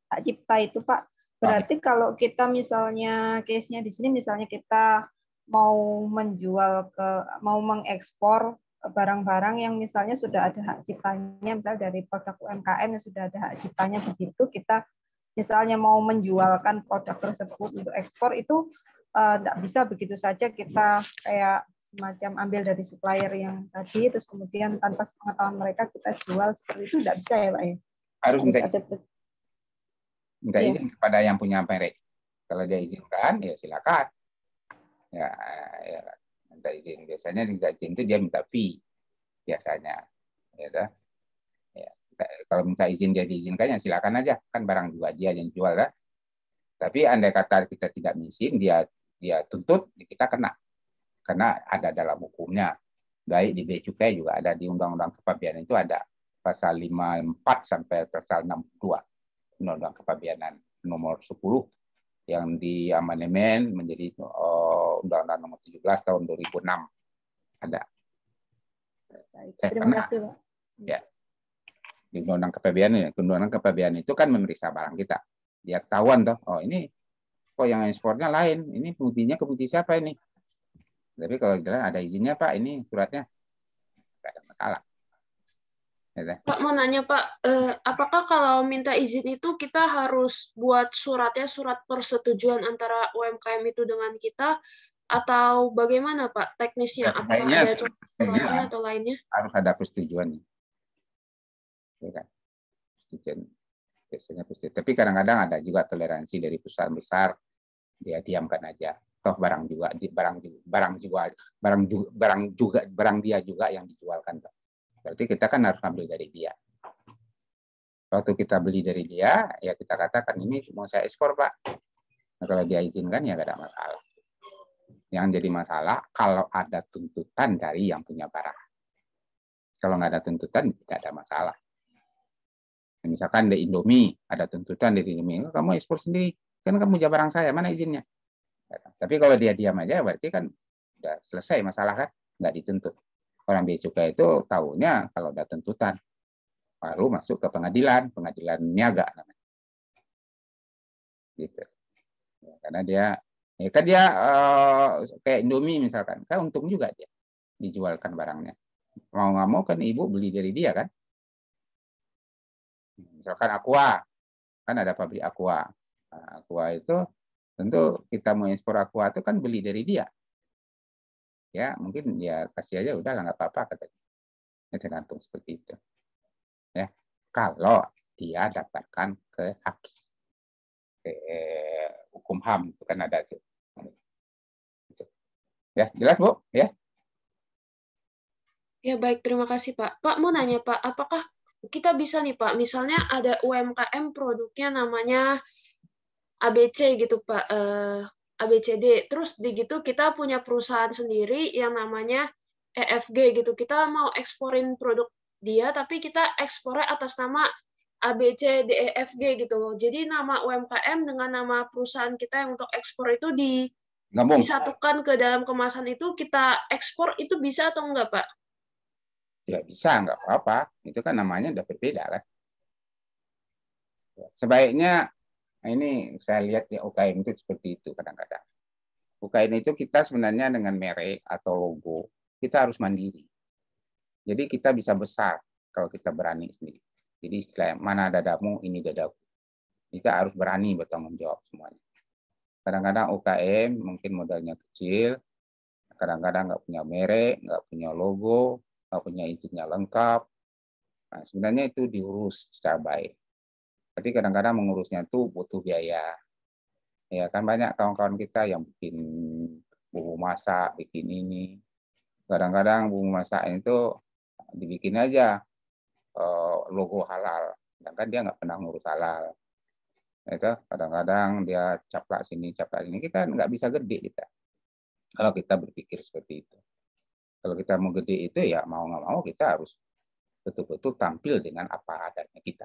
hak cipta itu, Pak. Berarti kalau kita misalnya case-nya di sini, misalnya kita mau mengekspor barang-barang yang misalnya sudah ada hak ciptanya, misalnya dari produk UMKM yang sudah ada hak ciptanya, begitu kita misalnya mau menjualkan produk tersebut untuk ekspor, itu tidak bisa begitu saja kita kayak semacam ambil dari supplier yang tadi, terus kemudian tanpa pengetahuan mereka kita jual seperti itu, tidak bisa ya Pak ya? Harus minta ya. izin kepada yang punya merek. Kalau dia izinkan, ya silakan. Ya, minta izin. Biasanya minta izin itu dia minta fee biasanya. Ya, kalau minta izin dia diizinkan, ya silakan aja. Kan barang juga dia yang jual lah. Tapi andai kata kita tidak izin, dia tuntut, kita kena. Karena ada dalam hukumnya. Baik di Bea Cukai juga ada, di Undang-Undang Kepabeanan itu ada pasal 54 sampai pasal 62. Undang-Undang Kepabeanan nomor 10 yang diamandemen menjadi Undang-Undang nomor 17 tahun 2006. Ada. Terima kasih, Pak. Ya. Di Undang-Undang Kepabeanan itu kan memeriksa barang kita. Dia ketahuan toh, oh ini kok yang ekspornya lain, ini pembuktinya ke bukti siapa ini? Tapi kalau jelas ada izinnya Pak, ini suratnya nggak ada masalah. Ya, Pak mau nanya Pak, apakah kalau minta izin itu kita harus buat suratnya, surat persetujuan antara UMKM itu dengan kita, atau bagaimana Pak teknisnya? Apakah ada suratnya atau lainnya? Harus ada persetujuannya. Ya kan? Persetujuan. Biasanya persetujuan. Tapi kadang-kadang ada juga toleransi dari perusahaan besar, dia diamkan aja. Toh barang dia juga yang dijualkan. Berarti kita kan harus ambil dari dia. Waktu kita beli dari dia, ya kita katakan ini mau saya ekspor Pak. Nah, kalau dia izinkan ya nggak ada masalah. Yang jadi masalah kalau ada tuntutan dari yang punya barang. Kalau nggak ada tuntutan tidak ada masalah. Misalkan di Indomie ada tuntutan dari Indomie, kamu ekspor sendiri, kan kamu punya barang saya, mana izinnya? Tapi kalau dia diam aja berarti kan udah selesai masalah kan, nggak dituntut. Orang Bea Cukai itu tahunya kalau ada tuntutan baru masuk ke pengadilan niaga namanya. Gitu. Ya, karena dia kayak Indomie misalkan, kan untung juga dia dijualkan barangnya. Mau nggak mau kan ibu beli dari dia kan. Misalkan Aqua, kan ada pabrik Aqua. Nah, Aqua itu tentu kita mau ekspor Aqua itu kan beli dari dia. Ya, mungkin dia kasih aja udah lah nggak apa-apa katanya. Ya, tergantung seperti itu. Ya, kalau dia dapatkan ke hukum HAM itu kan ada itu. Ya, jelas Bu? Ya. Ya baik, terima kasih Pak. Pak mau nanya Pak, apakah kita bisa nih Pak, misalnya ada UMKM produknya namanya ABC gitu Pak, ABCD. Terus di gitu kita punya perusahaan sendiri yang namanya EFG gitu. Kita mau eksporin produk dia, tapi kita ekspornya atas nama ABCDEFG gitu. Jadi nama UMKM dengan nama perusahaan kita yang untuk ekspor itu Gabung. disatukan ke dalam kemasan itu, kita ekspor itu bisa atau enggak Pak? Ya bisa, nggak apa-apa. Itu kan namanya udah berbeda kan. Sebaiknya ini saya lihat ya UKM itu seperti itu kadang-kadang. UKM itu kita sebenarnya dengan merek atau logo kita harus mandiri. Jadi kita bisa besar kalau kita berani sendiri. Jadi istilah mana dadamu ini dadaku. Kita harus berani bertanggung jawab semuanya. Kadang-kadang UKM mungkin modalnya kecil, kadang-kadang nggak punya merek, nggak punya logo, nggak punya izinnya lengkap. Nah, sebenarnya itu diurus secara baik. Tapi kadang-kadang mengurusnya itu butuh biaya. Ya kan banyak kawan-kawan kita yang bikin bumbu masak, bikin ini. Kadang-kadang bumbu masak itu dibikin aja logo halal. Sedangkan dia nggak pernah ngurus halal. Itu kadang-kadang dia caplak sini, caplak ini. Kita nggak bisa gede kita. Kalau kita berpikir seperti itu. Kalau kita mau gede itu ya mau nggak mau kita harus betul-betul tampil dengan apa adanya kita.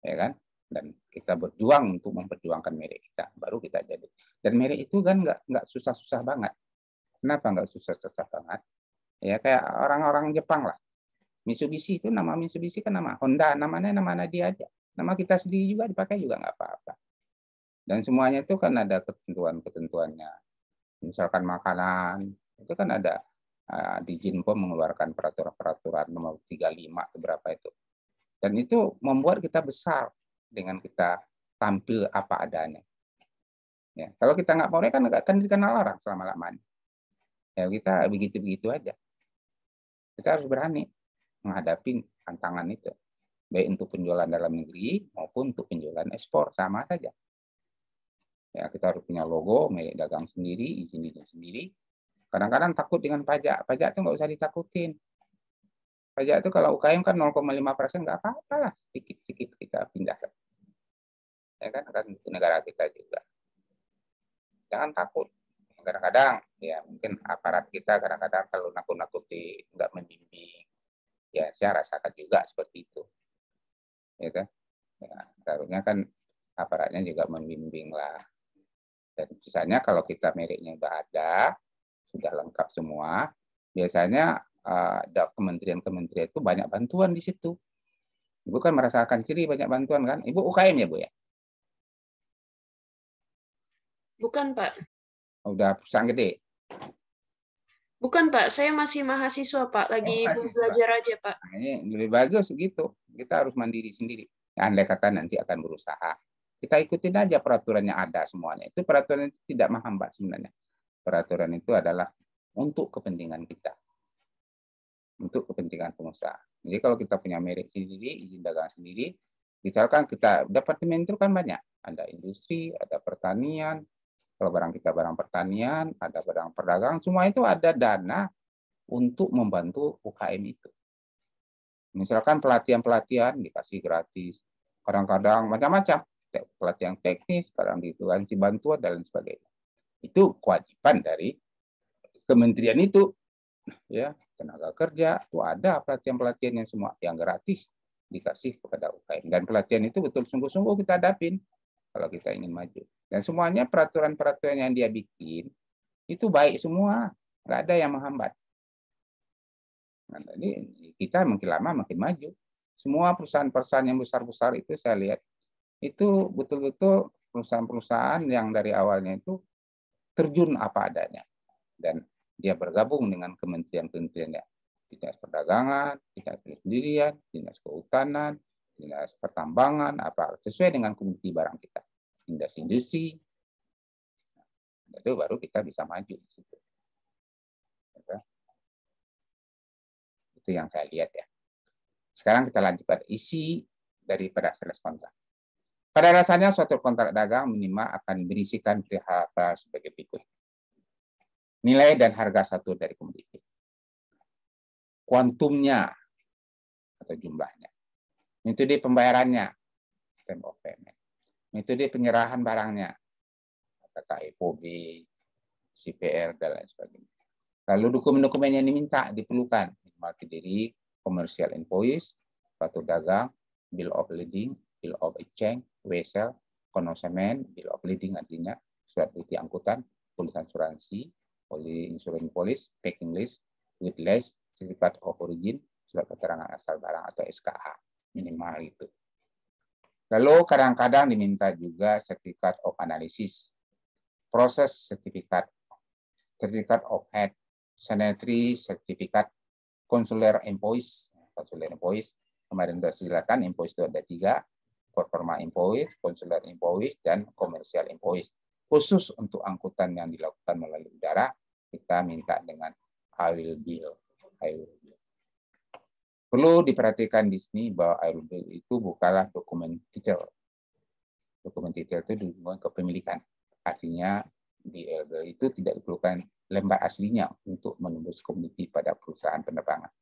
Ya kan? Dan kita berjuang untuk memperjuangkan merek kita, baru kita jadi. Dan merek itu kan nggak susah-susah banget. Kenapa nggak susah-susah banget? Ya kayak orang-orang Jepang lah. Mitsubishi itu nama Mitsubishi kan nama Honda, namanya nama dia aja. Nama kita sendiri juga dipakai juga nggak apa-apa. Dan semuanya itu kan ada ketentuan-ketentuannya. Misalkan makanan, itu kan ada di Jinpom mengeluarkan peraturan-peraturan nomor 35 berapa itu. Dan itu membuat kita besar dengan kita tampil apa adanya. Ya, kalau kita nggak mau kan nggak akan dikenal orang selama-lamanya. Ya kita begitu-begitu aja. Kita harus berani menghadapi tantangan itu. Baik untuk penjualan dalam negeri maupun untuk penjualan ekspor, sama saja. Ya, kita harus punya logo, merek dagang sendiri, izin sendiri. Kadang-kadang takut dengan pajak. Pajak itu nggak usah ditakutin. Pajak itu kalau UKM kan 0,5% nggak apa-apa lah. Sedikit-sedikit kita pindah. Ya kan itu negara kita juga. Jangan takut. Kadang-kadang ya mungkin aparat kita kadang-kadang kalau nakut-nakuti nggak membimbing. Ya saya rasakan juga seperti itu. Ya kan? Ya, seharusnya kan aparatnya juga membimbing lah. Dan misalnya kalau kita mereknya udah ada, sudah lengkap semua, biasanya kementerian-kementerian itu banyak bantuan di situ. Ibu kan merasakan ciri banyak bantuan kan? Ibu UKM ya Bu ya? Bukan Pak. Udah perusahaan gede? Bukan Pak, saya masih mahasiswa Pak, lagi belajar aja Pak. Nah, ini lebih bagus gitu. Kita harus mandiri sendiri. Andai kata nanti akan berusaha, kita ikutin aja peraturannya ada semuanya. Itu peraturan itu tidak menghambat sebenarnya. Peraturan itu adalah untuk kepentingan kita. Untuk kepentingan pengusaha. Jadi kalau kita punya merek sendiri, izin dagang sendiri, misalkan kita departemen itu kan banyak. Ada industri, ada pertanian. Kalau barang kita barang pertanian, ada barang perdagangan, semua itu ada dana untuk membantu UKM itu. Misalkan pelatihan-pelatihan dikasih gratis. Kadang-kadang macam-macam. Pelatihan teknis, kadang dikasih bantuan, dan lain sebagainya. Itu kewajiban dari kementerian itu. Ya, tenaga kerja, itu ada pelatihan-pelatihan yang semua yang gratis dikasih kepada UKM. Dan pelatihan itu betul sungguh-sungguh kita hadapin kalau kita ingin maju. Dan semuanya peraturan-peraturan yang dia bikin, itu baik semua. Nggak ada yang menghambat. Nah, jadi kita makin lama makin maju. Semua perusahaan-perusahaan yang besar-besar itu saya lihat itu betul-betul perusahaan-perusahaan yang dari awalnya itu terjun apa adanya dan dia bergabung dengan kementerian-kementerian ya, dinas perdagangan, dinas perindustrian, dinas kehutanan, dinas pertambangan, apa sesuai dengan komoditi barang kita, dinas industri, itu baru kita bisa maju di situ. Itu yang saya lihat ya. Sekarang kita lanjut pada isi daripada sales kontrak. Pada dasarnya suatu kontrak dagang minimal akan berisikan perihal sebagai berikut. Nilai dan harga satu dari komoditi. Kuantumnya atau jumlahnya. Metode pembayarannya, term of payment. Metode penyerahan barangnya, apakah FOB, CPR, dan lain sebagainya. Lalu dokumen-dokumen yang diminta diperlukan, minimal diri, commercial invoice, faktur dagang, bill of lading, bill of exchange, wesel, consignment, bill of lading artinya surat bukti angkutan, polis asuransi, insurance police, packing list, with list, certificate of origin, surat keterangan asal barang atau SKA, minimal itu. Lalu kadang-kadang diminta juga certificate of analysis, proses certificate, certificate of head, sanitary certificate, consular invoice, kemarin sudah silakan invoice itu ada 3, performa invoice, consular invoice, dan commercial invoice. Khusus untuk angkutan yang dilakukan melalui udara, kita minta dengan I will bill. Perlu diperhatikan di sini bahwa I will bill itu bukanlah dokumen detail. Dokumen detail itu dihubungkan kepemilikan. Artinya di LBL itu tidak diperlukan lembar aslinya untuk menembus komoditi pada perusahaan penerbangan.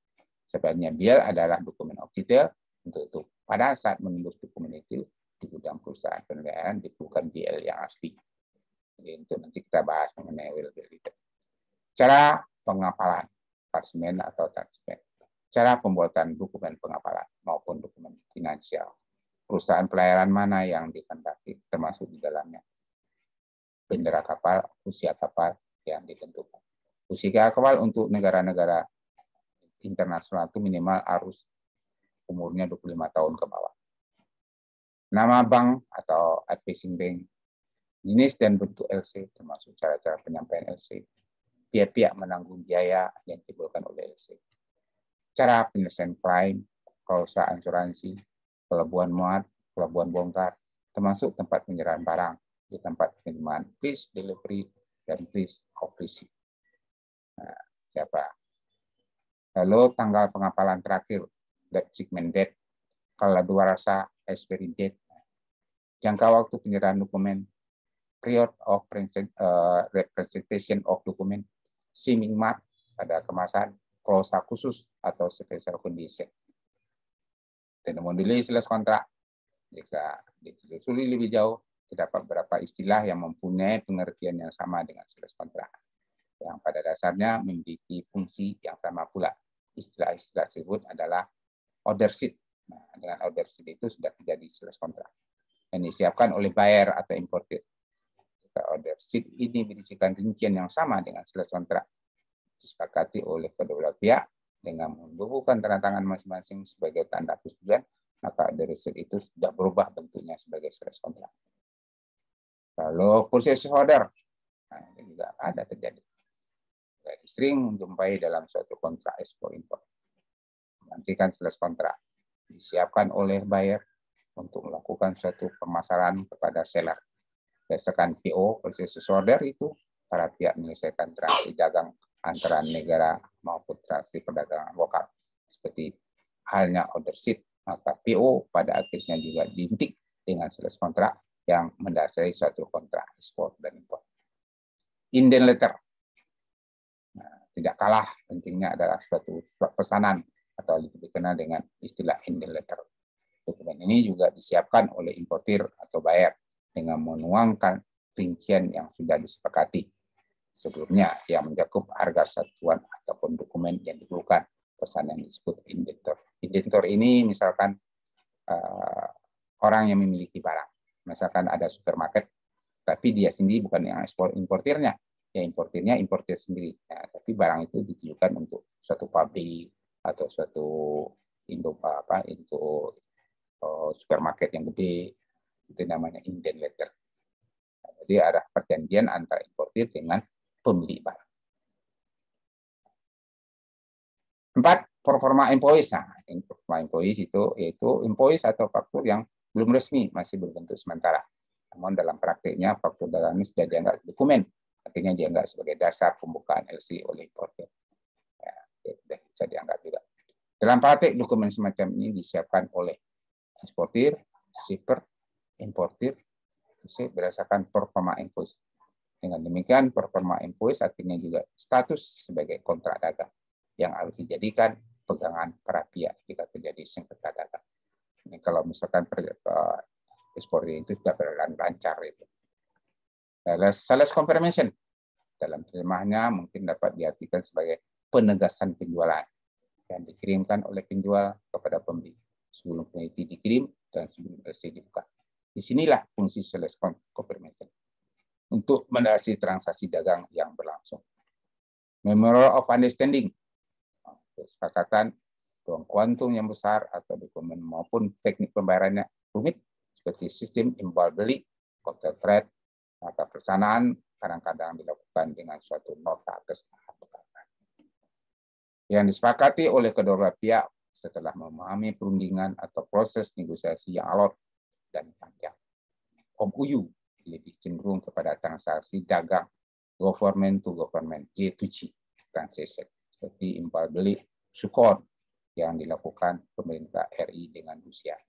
Sebenarnya bill adalah dokumen of detail untuk itu. Pada saat menembus dokumen itu di gudang perusahaan penerbangan diperlukan BL yang asli. Jadi untuk nanti kita bahas mengenai will bill itu. Cara pengapalan parsemen atau transmen. Cara pembuatan dokumen pengapalan maupun dokumen finansial. Perusahaan pelayaran mana yang dikehendaki termasuk di dalamnya. Bendera kapal, usia kapal yang ditentukan. Usia kapal untuk negara-negara internasional itu minimal harus umurnya 25 tahun ke bawah. Nama bank atau advising bank, jenis dan bentuk LC termasuk cara-cara penyampaian LC, pihak-pihak menanggung biaya yang ditimbulkan oleh LC, cara penyelesaian klaim, klausa asuransi, pelabuhan muat, pelabuhan bongkar, termasuk tempat penyerahan barang di tempat penerimaan, please delivery dan please of receipt. Nah, siapa? Lalu tanggal pengapalan terakhir, shipment date, kadaluarsa expiry date, jangka waktu penyerahan dokumen, period of representation of dokumen, seeming mark pada kemasan, klausa khusus atau special condition. Temuan sales kontrak. Jika ditelusuri lebih jauh, terdapat beberapa istilah yang mempunyai pengertian yang sama dengan sales kontrak, yang pada dasarnya memiliki fungsi yang sama pula. Istilah-istilah tersebut adalah order sheet. Nah, dengan order sheet itu sudah terjadi sales kontrak yang disiapkan oleh buyer atau importer. Order sheet ini berisikan rincian yang sama dengan sales kontrak, disepakati oleh kedua belah pihak dengan membubuhkan tanda tangan masing-masing sebagai tanda persetujuan, maka order sheet itu sudah berubah bentuknya sebagai sales kontrak. Lalu purchase order, nah, ini juga ada terjadi. Jadi sering menjumpai dalam suatu kontrak ekspor impor. Nantikan sales kontrak disiapkan oleh buyer untuk melakukan suatu pemasaran kepada seller. Berdasarkan PO, purchase order itu para pihak menyelesaikan transaksi dagang antara negara maupun transaksi perdagangan lokal. Seperti halnya order sheet, maka PO pada akhirnya juga diintik dengan sales kontrak yang mendasari suatu kontrak ekspor dan impor. Indent letter. Nah, tidak kalah pentingnya adalah suatu pesanan atau dikenal dengan istilah indent letter. Dokumen ini juga disiapkan oleh importir atau buyer dengan menuangkan rincian yang sudah disepakati sebelumnya yang mencakup harga satuan ataupun dokumen yang diperlukan. Pesanan yang disebut indentor. Indentor ini misalkan orang yang memiliki barang. Misalkan ada supermarket, tapi dia sendiri bukan yang ekspor importirnya. Ya importirnya importir sendiri. Nah, tapi barang itu ditujukan untuk suatu pabrik atau suatu supermarket yang gede. Itu namanya indent letter. Nah, jadi ada perjanjian antara importir dengan pemilik barang. 4. Performa invoice. Nah, performa invoice itu yaitu invoice atau faktur yang belum resmi, masih berbentuk sementara. Namun dalam praktiknya faktur dagang ini sudah dianggap dokumen. Artinya dianggap sebagai dasar pembukaan LC oleh importir. Ya, bisa dianggap juga. Dalam praktik dokumen semacam ini disiapkan oleh eksportir, shipper, importir, berdasarkan performa invoice. Dengan demikian, performa invoice artinya juga status sebagai kontrak dagang yang harus dijadikan pegangan para pihak jika terjadi sengketa dagang. Ini kalau misalkan ekspornya itu tidak berjalan lancar itu. Sales confirmation dalam terjemahnya mungkin dapat diartikan sebagai penegasan penjualan yang dikirimkan oleh penjual kepada pembeli sebelum peneliti dikirim dan sebelum LC dibuka. Disinilah fungsi sales confirmation untuk melandasi transaksi dagang yang berlangsung. Memorandum of Understanding, kesepakatan ruang kuantum yang besar atau dokumen maupun teknik pembayarannya rumit seperti sistem imbal beli, counter trade, maka pelaksanaan kadang-kadang dilakukan dengan suatu nota kesepakatan yang disepakati oleh kedua belah pihak setelah memahami perundingan atau proses negosiasi yang alot dan panjang. MOU lebih cenderung kepada transaksi dagang government to government G2G transaction seperti imbal beli sukor yang dilakukan pemerintah RI dengan Rusia.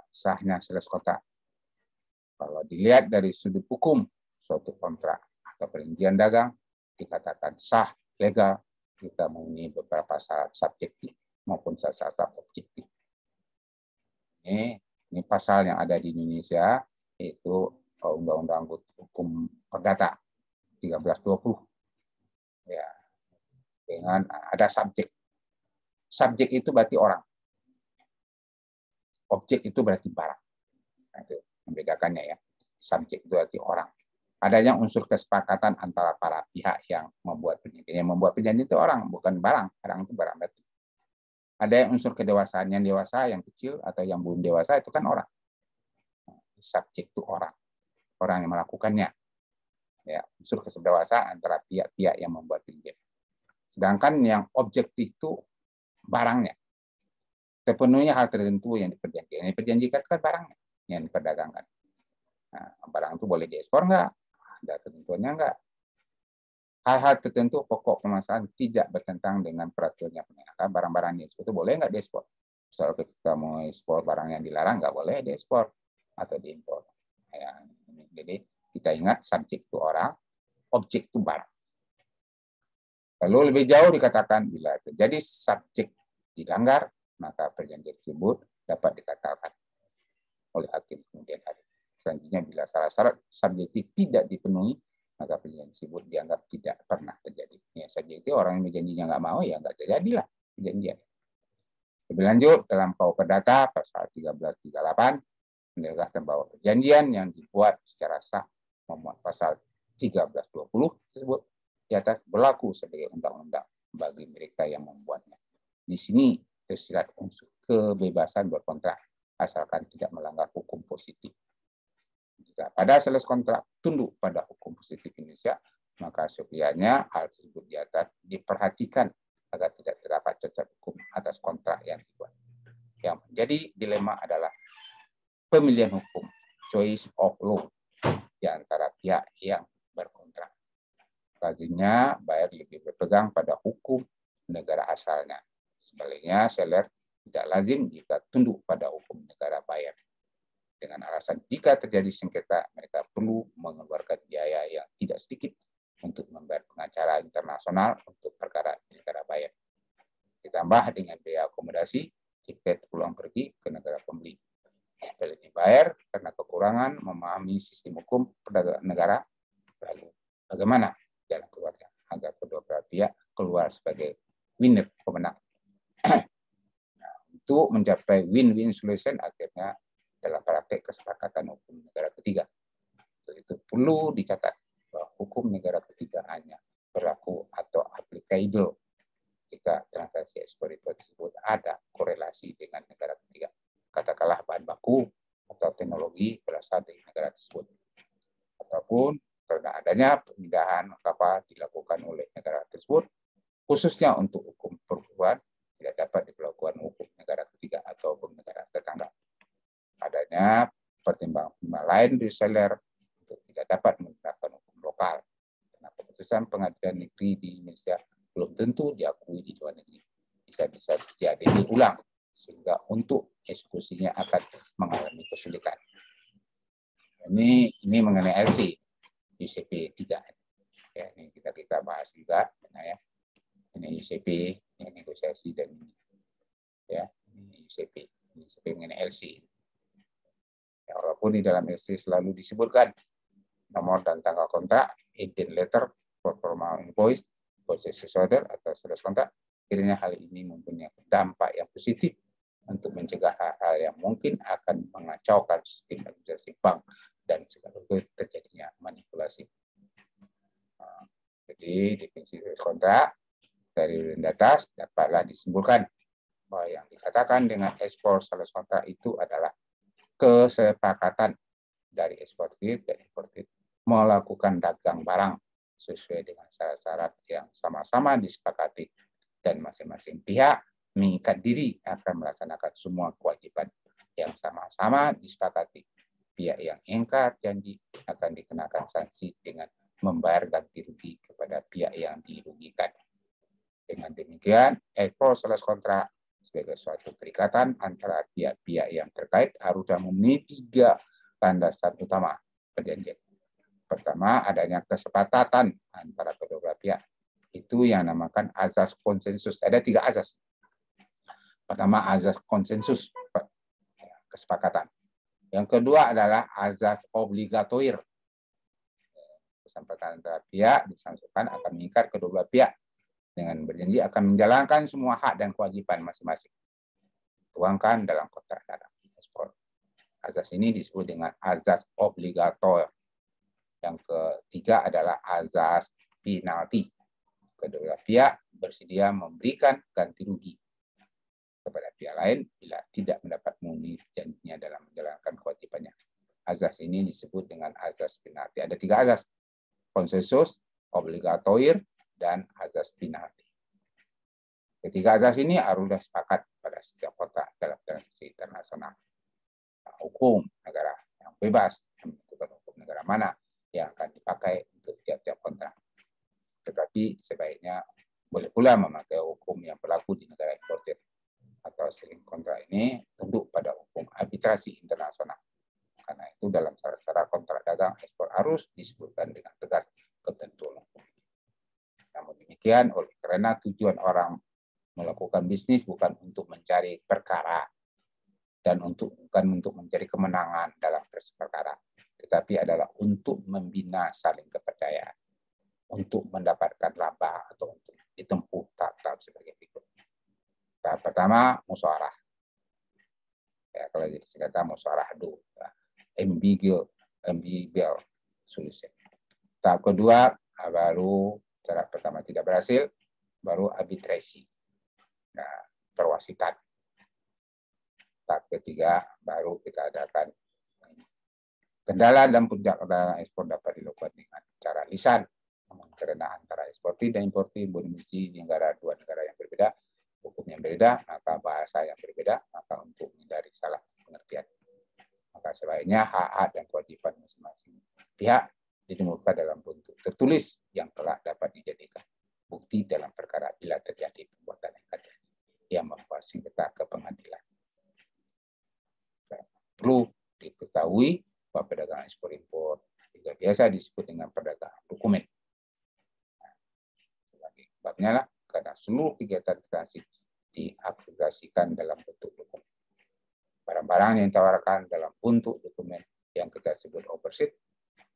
Sahnya sales kontrak. Kalau dilihat dari sudut hukum, suatu kontrak atau perjanjian dagang dikatakan sah, legal, kita memenuhi beberapa syarat subjektif maupun syarat objektif. Ini pasal yang ada di Indonesia, yaitu Undang-Undang Hukum Perdata 1320. Ya, dengan ada subjek. Subjek itu berarti orang. Objek itu berarti barang. Nah, itu membedakannya ya. Subjek itu berarti orang. Adanya unsur kesepakatan antara para pihak yang membuat perjanjian. Yang membuat perjanjian itu orang, bukan barang. Barang itu barang berarti. Ada yang unsur kedewasaan, yang dewasa, yang kecil, atau yang belum dewasa, itu kan orang. Subjek itu orang. Orang yang melakukannya. Ya, unsur kedewasaan antara pihak-pihak yang membuat perjanjian. Sedangkan yang objektif itu barangnya. Terpenuhnya hal tertentu yang diperjanjikan. Yang diperjanjikan kan barangnya yang diperdagangkan. Nah, barang itu boleh diekspor nggak? Ada ketentuannya nggak? Hal-hal tertentu pokok permasalahan tidak bertentangan dengan peraturan yang mengenakan barang-barang yang itu boleh nggak diekspor? Misalnya kita mau ekspor barang yang dilarang nggak boleh diekspor atau diimpor. Ya, jadi kita ingat subjek itu orang, objek itu barang. Lalu lebih jauh dikatakan bila terjadi subjek dilanggar, maka perjanjian tersebut dapat dikatakan oleh hakim kemudian hari. Selanjutnya bila syarat subjektif tidak dipenuhi, maka perjanjian tersebut dianggap tidak pernah terjadi. Ya, subjektif orang yang berjanjinya nggak mau, ya nggak terjadilah perjanjian. Lebih lanjut, dalam KUH Perdata pasal 1338 menegaskan bahwa perjanjian yang dibuat secara sah memuat pasal 1320 tersebut di atas berlaku sebagai undang-undang bagi mereka yang membuatnya. Di sini tersirat unsur kebebasan berkontrak asalkan tidak melanggar hukum positif. Jika pada sales kontrak tunduk pada hukum positif Indonesia, maka sekiranya hal tersebut di atas diperhatikan agar tidak terdapat cacat hukum atas kontrak yang dibuat. Yang menjadi dilema adalah pemilihan hukum, choice of law, di antara pihak yang berkontrak. Lazimnya buyer lebih berpegang pada hukum negara asalnya. Sebaliknya, seller tidak lazim jika tunduk pada hukum negara buyer. Dengan alasan jika terjadi sengketa, mereka perlu mengeluarkan biaya yang tidak sedikit untuk membayar pengacara internasional untuk perkara negara buyer. Ditambah dengan biaya akomodasi, tiket pulang pergi ke negara pembeli. Peneliti buyer karena kekurangan memahami sistem hukum perdagangan negara, lalu bagaimana jalan keluarnya agar kedua belah pihak keluar sebagai winner, pemenang. Nah, untuk mencapai win-win solution akhirnya dalam praktek kesepakatan hukum negara ketiga. Itu perlu dicatat bahwa hukum negara ketiga hanya berlaku atau applicable jika transaksi ekspor tersebut ada korelasi dengan negara ketiga. Katakanlah bahan baku atau teknologi berasal dari negara tersebut. Ataupun karena adanya pemindahan kapal dilakukan oleh negara tersebut, khususnya untuk hukum perburuan, tidak dapat diberlakukan hukum negara ketiga atau hukum negara tetangga. Adanya pertimbangan lain di seller untuk tidak dapat menggunakan hukum lokal. Karena keputusan pengadilan negeri di Indonesia belum tentu diakui di luar negeri. Bisa-bisa diadili ulang, sehingga untuk eksekusinya akan mengalami kesulitan. Ini mengenai LC UCP 3. Ya, ini kita bahas juga, ya. Ini UCP, ini negosiasi dan ini. Ya, Ini UCP mengenai LC. Ya, walaupun di dalam LC selalu disebutkan nomor dan tanggal kontrak, intent letter, formal invoice, purchase order atau sales kontrak, kiranya hal ini mempunyai dampak yang positif untuk mencegah hal-hal yang mungkin akan mengacaukan sistem administrasi bank dan sekaligus terjadinya manipulasi. Jadi definisi sales kontrak dari atas dapatlah disimpulkan bahwa yang dikatakan dengan ekspor sales kontrak itu adalah kesepakatan dari eksportir dan importir melakukan dagang barang sesuai dengan syarat-syarat yang sama-sama disepakati dan masing-masing pihak mengikat diri akan melaksanakan semua kewajiban yang sama-sama disepakati. Pihak yang ingkar janji akan dikenakan sanksi dengan membayar ganti rugi kepada pihak yang dirugikan. Dengan demikian, ekspor sales kontrak sebagai suatu perikatan antara pihak-pihak yang terkait harus memenuhi 3 landasan utama perjanjian. Pertama, adanya kesepakatan antara kedua belah pihak. Itu yang namakan azas konsensus. Ada 3 azas. Pertama, azas konsensus, kesepakatan. Yang kedua adalah azas obligatoir. Kesepakatan antara pihak disampaikan akan mengikat kedua belah pihak dengan berjanji akan menjalankan semua hak dan kewajiban masing-masing. Tuangkan dalam kontrak dagang ekspor. Azas ini disebut dengan azas obligator. Yang ketiga adalah azas penalti. Kedua belah pihak bersedia memberikan ganti rugi kepada pihak lain bila tidak mendapat memenuhi janjinya dalam menjalankan kewajibannya. Azas ini disebut dengan azas penalti. Ada 3 azas: konsensus, obligatoir, dan azas penalti. Ketiga azas ini harus sepakat pada setiap kontrak dalam transaksi internasional. Nah, hukum negara yang bebas menentukan hukum negara mana yang akan dipakai untuk tiap-tiap kontrak. Tetapi sebaiknya boleh pula memakai hukum yang berlaku di negara eksportir atau seling kontrak ini tunduk pada hukum arbitrasi internasional. Karena itu dalam syarat-syarat kontrak dagang ekspor harus disebutkan dengan tegas ketentuan hukum. Namun demikian, oleh karena tujuan orang melakukan bisnis bukan untuk mencari perkara dan bukan untuk mencari kemenangan dalam perkara, tetapi adalah untuk membina saling kepercayaan, untuk mendapatkan laba atau untuk ditempuh tahap-tahap sebagai berikut. Tahap pertama, musyawarah. Ya, kalau jadi singkatan musyawarah dulu, ambigual solution. Tahap kedua, baru tahap pertama tidak berhasil, baru arbitrasi. Nah, perwasitan. Tahap ketiga, baru kita adakan kendala dan puncak perdagangan ekspor dapat dilakukan dengan cara lisan. Namun karena antara eksportir dan importir bermisi di dua negara yang berbeda, hukum yang berbeda, maka bahasa yang berbeda, maka untuk menghindari salah pengertian. Maka sebaiknya hak-hak dan kewajiban masing-masing pihak ditemukan dalam bentuk tertulis yang telah dapat dijadikan bukti dalam perkara bila terjadi perbuatan yang membawa sengketa ke pengadilan. Perlu diketahui bahwa perdagangan ekspor impor juga biasa disebut dengan perdagangan dokumen. Sebagai sebabnya lah, karena seluruh kegiatan transaksi diaplikasikan dalam bentuk dokumen. Barang-barang yang ditawarkan dalam bentuk dokumen yang kita sebut overseas,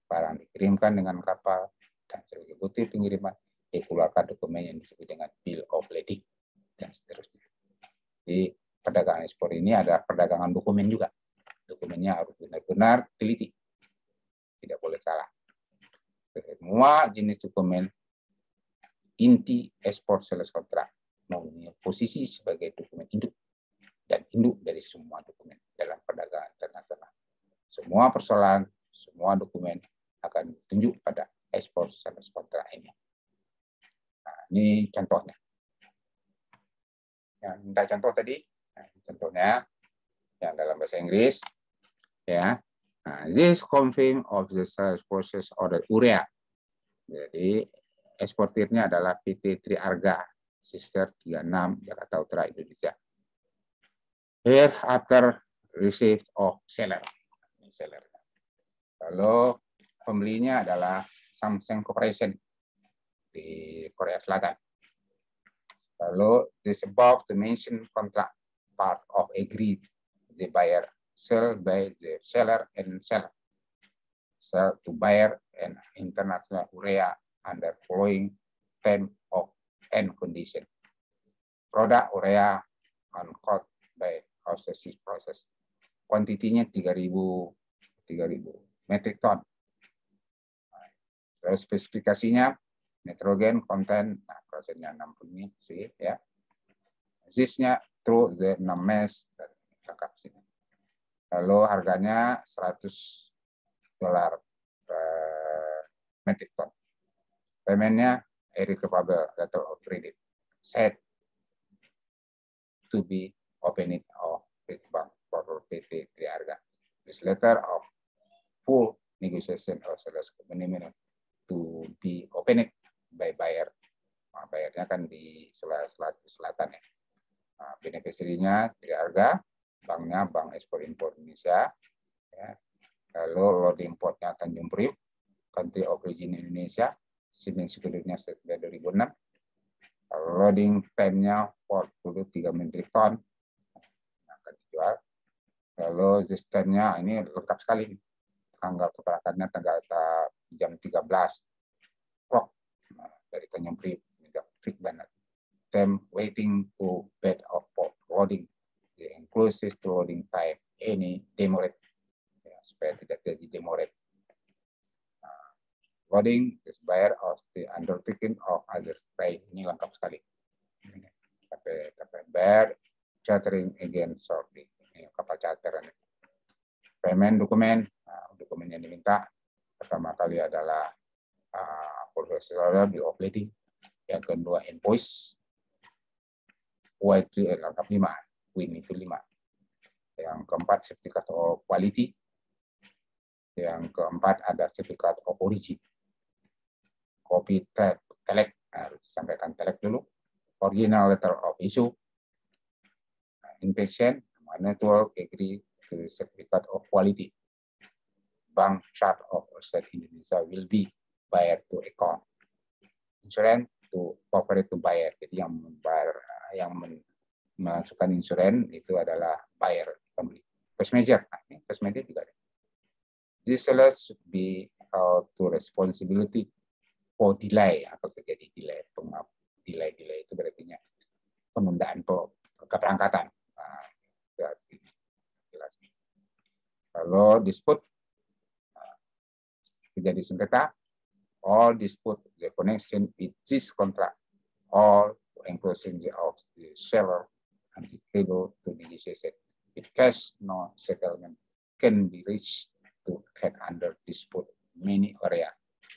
barang dikirimkan dengan kapal, dan sebagai bukti pengiriman dikeluarkan dokumen yang disebut dengan bill of lading, dan seterusnya. Jadi perdagangan ekspor ini adalah perdagangan dokumen juga. Dokumennya harus benar-benar teliti, tidak boleh salah. Semua jenis dokumen inti ekspor sales kontrak mempunyai posisi sebagai dokumen induk dan induk dari semua dokumen dalam perdagangan internasional. Semua persoalan, semua dokumen akan tunjuk pada ekspor sales kontrak ini. Nah, ini contohnya. Yang minta contoh tadi, nah, contohnya yang dalam bahasa Inggris, ya. Nah, this confirm of the sales process order urea. Jadi eksportirnya adalah PT Triarga, Sister 36, Jakarta Utara, Indonesia. Here after receipt of seller. Ini seller. Lalu pembelinya adalah Samsung Corporation di Korea Selatan. Lalu this above the mentioned contract part of agreed the buyer sell by the seller and seller. Sell to buyer and international urea under following term of and condition. Produk urea on caught by process process. Kuantitinya 3.000 metric ton. Terus spesifikasinya nitrogen content, nah prosesnya 60 ini sih ya. Zisnya through the 6 mesh lengkap sini. Lalu harganya $100 per metric ton. Paymentnya irrevocable letter of credit set to be opened of bank for PT Triharga. This letter of full negotiation of sales minimum to be opened by buyer. Nah, bayarnya kan di Sulawesi Selatan ya. Nah, beneficiary-nya Triharga, banknya Bank Ekspor Impor Indonesia. Ya. Lalu loading portnya Tanjung Priok, country of origin Indonesia, shipping security-nya September 2006. Lalu loading time-nya 43 metric ton. Akan dijual. Lalu system-nya ini lengkap sekali. Tanggal keberangkatannya tanggal jam 13. Clock dari Tanjung Priok. Fix banget. Time waiting to bed of port loading. The inclusive loading time any demo rate. Ya, supaya tidak terjadi demo rate. Loading is buyer of the undertaking of other trade. Ini lengkap sekali. Sampai buyer chartering again sorting. Ini kapal charter. Payment dokumen. Nah, dokumen yang diminta pertama kali adalah purchase order di offloading. Yang kedua invoice. Y itu lengkap 5. Win itu 5. Yang keempat sertifikat of quality. Yang keempat ada sertifikat of origin. Copy telek, harus disampaikan telek dulu. Original letter of issue. Inspection, network agree to certificate of quality. Bank chart of asset Indonesia will be buyer to account. Insurance to corporate to buyer. Jadi yang membayar, yang memasukkan insurance itu adalah buyer, pembeli. First major, first major juga ada. This sellers should be held to responsibility for delay atau terjadi delay. Delay itu berarti penundaan keberangkatan. Nah, jelas. Kalau dispute terjadi sengketa, all dispute the connection with this contract, all including the of the seller and the cable to negotiation. If cash no settlement can be reached to get under dispute many area.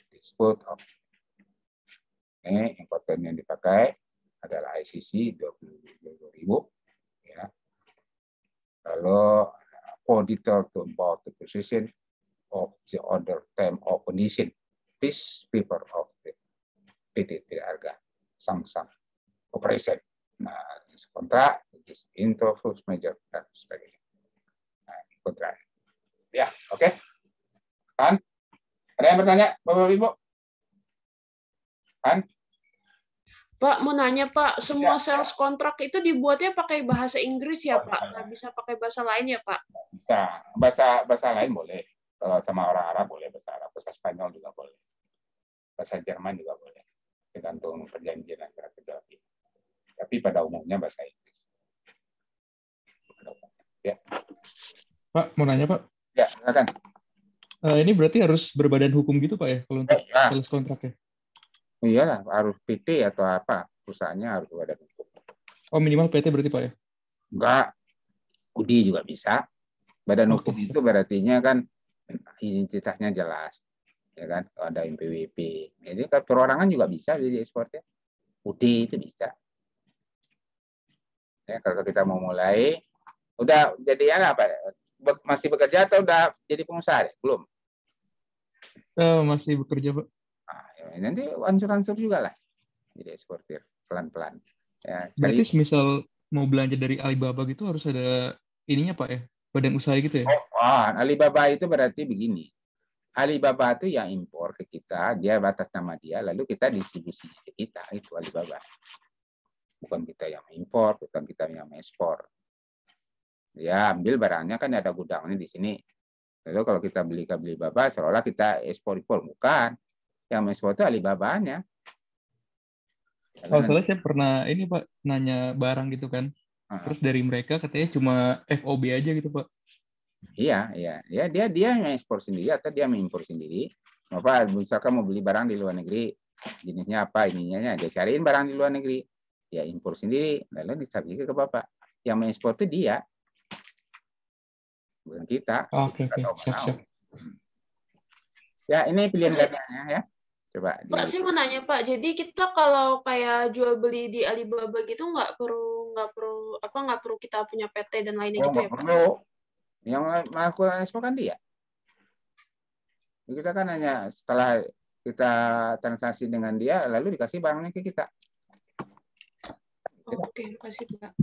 Dispute of ini importer yang dipakai adalah ICC 20.000 ya. Lalu for detail to about the position of the order term of condition, this paper of the PT Triharga Sangsang operation. Nah, this kontrak, this intro first major dan sebagainya. Nah, kontrak. Ya, oke. Kan? Ada yang bertanya, Bapak Ibu? Kan? Pak, mau nanya Pak, semua sales kontrak itu dibuatnya pakai bahasa Inggris ya Pak? Nggak bisa pakai bahasa lain ya Pak? Bisa, bahasa lain boleh. Kalau sama orang Arab boleh bahasa Arab, bahasa Spanyol juga boleh. Bahasa Jerman juga boleh. Tergantung perjanjian antara kedua pihak. Tapi pada umumnya bahasa Inggris. Ya. Pak, mau nanya Pak? Ya, silakan. Ini berarti harus berbadan hukum gitu Pak ya, kalau untuk sales kontrak ya? Iyalah, harus PT atau apa, perusahaannya harus ada hukum. Oh, minimal PT berarti Pak ya? Enggak, UDI juga bisa. Badan hukum itu berartinya kan identitasnya jelas, ya kan? Ada NPWP. Jadi kan perorangan juga bisa jadi ekspornya. UDI itu bisa. Ya, kalau kita mau mulai, udah jadi apa? Masih bekerja atau udah jadi pengusaha deh? Belum? Masih bekerja Pak. Nanti angsur-angsur juga lah jadi eksportir pelan-pelan ya. Berarti misal mau belanja dari Alibaba gitu harus ada ininya Pak ya, badan usaha gitu ya? Alibaba itu berarti begini, Alibaba itu yang impor ke kita, dia batas nama dia, lalu kita distribusinya ke kita, itu Alibaba. Bukan kita yang impor, bukan kita yang ekspor. Dia ambil barangnya kan ada gudangnya di sini. Lalu kalau kita beli ke Alibaba, seolah kita ekspor-impor. Bukan. Yang mengekspor itu Alibaba-nya. Oh, soalnya saya pernah ini Pak, nanya barang gitu kan. Terus dari mereka katanya cuma FOB aja gitu Pak. Iya. Ya, dia mengekspor sendiri atau dia mengimpor sendiri. Bapak misalkan mau beli barang di luar negeri, jenisnya apa, ininya, dia cariin barang di luar negeri. Dia impor sendiri, lalu disabiki ke Bapak. Yang mengekspor itu dia. Bukan kita. Oke, siap. Ya, ini pilihan gandanya ya. Coba. Pak, saya mau nanya Pak. Jadi kita kalau kayak jual beli di Alibaba gitu nggak perlu kita punya PT dan lainnya gitu ya Pak? Perlu. Yang melakukan ekspor kan dia. Kita kan hanya setelah kita transaksi dengan dia, lalu dikasih barangnya ke kita. Oke, makasih Pak.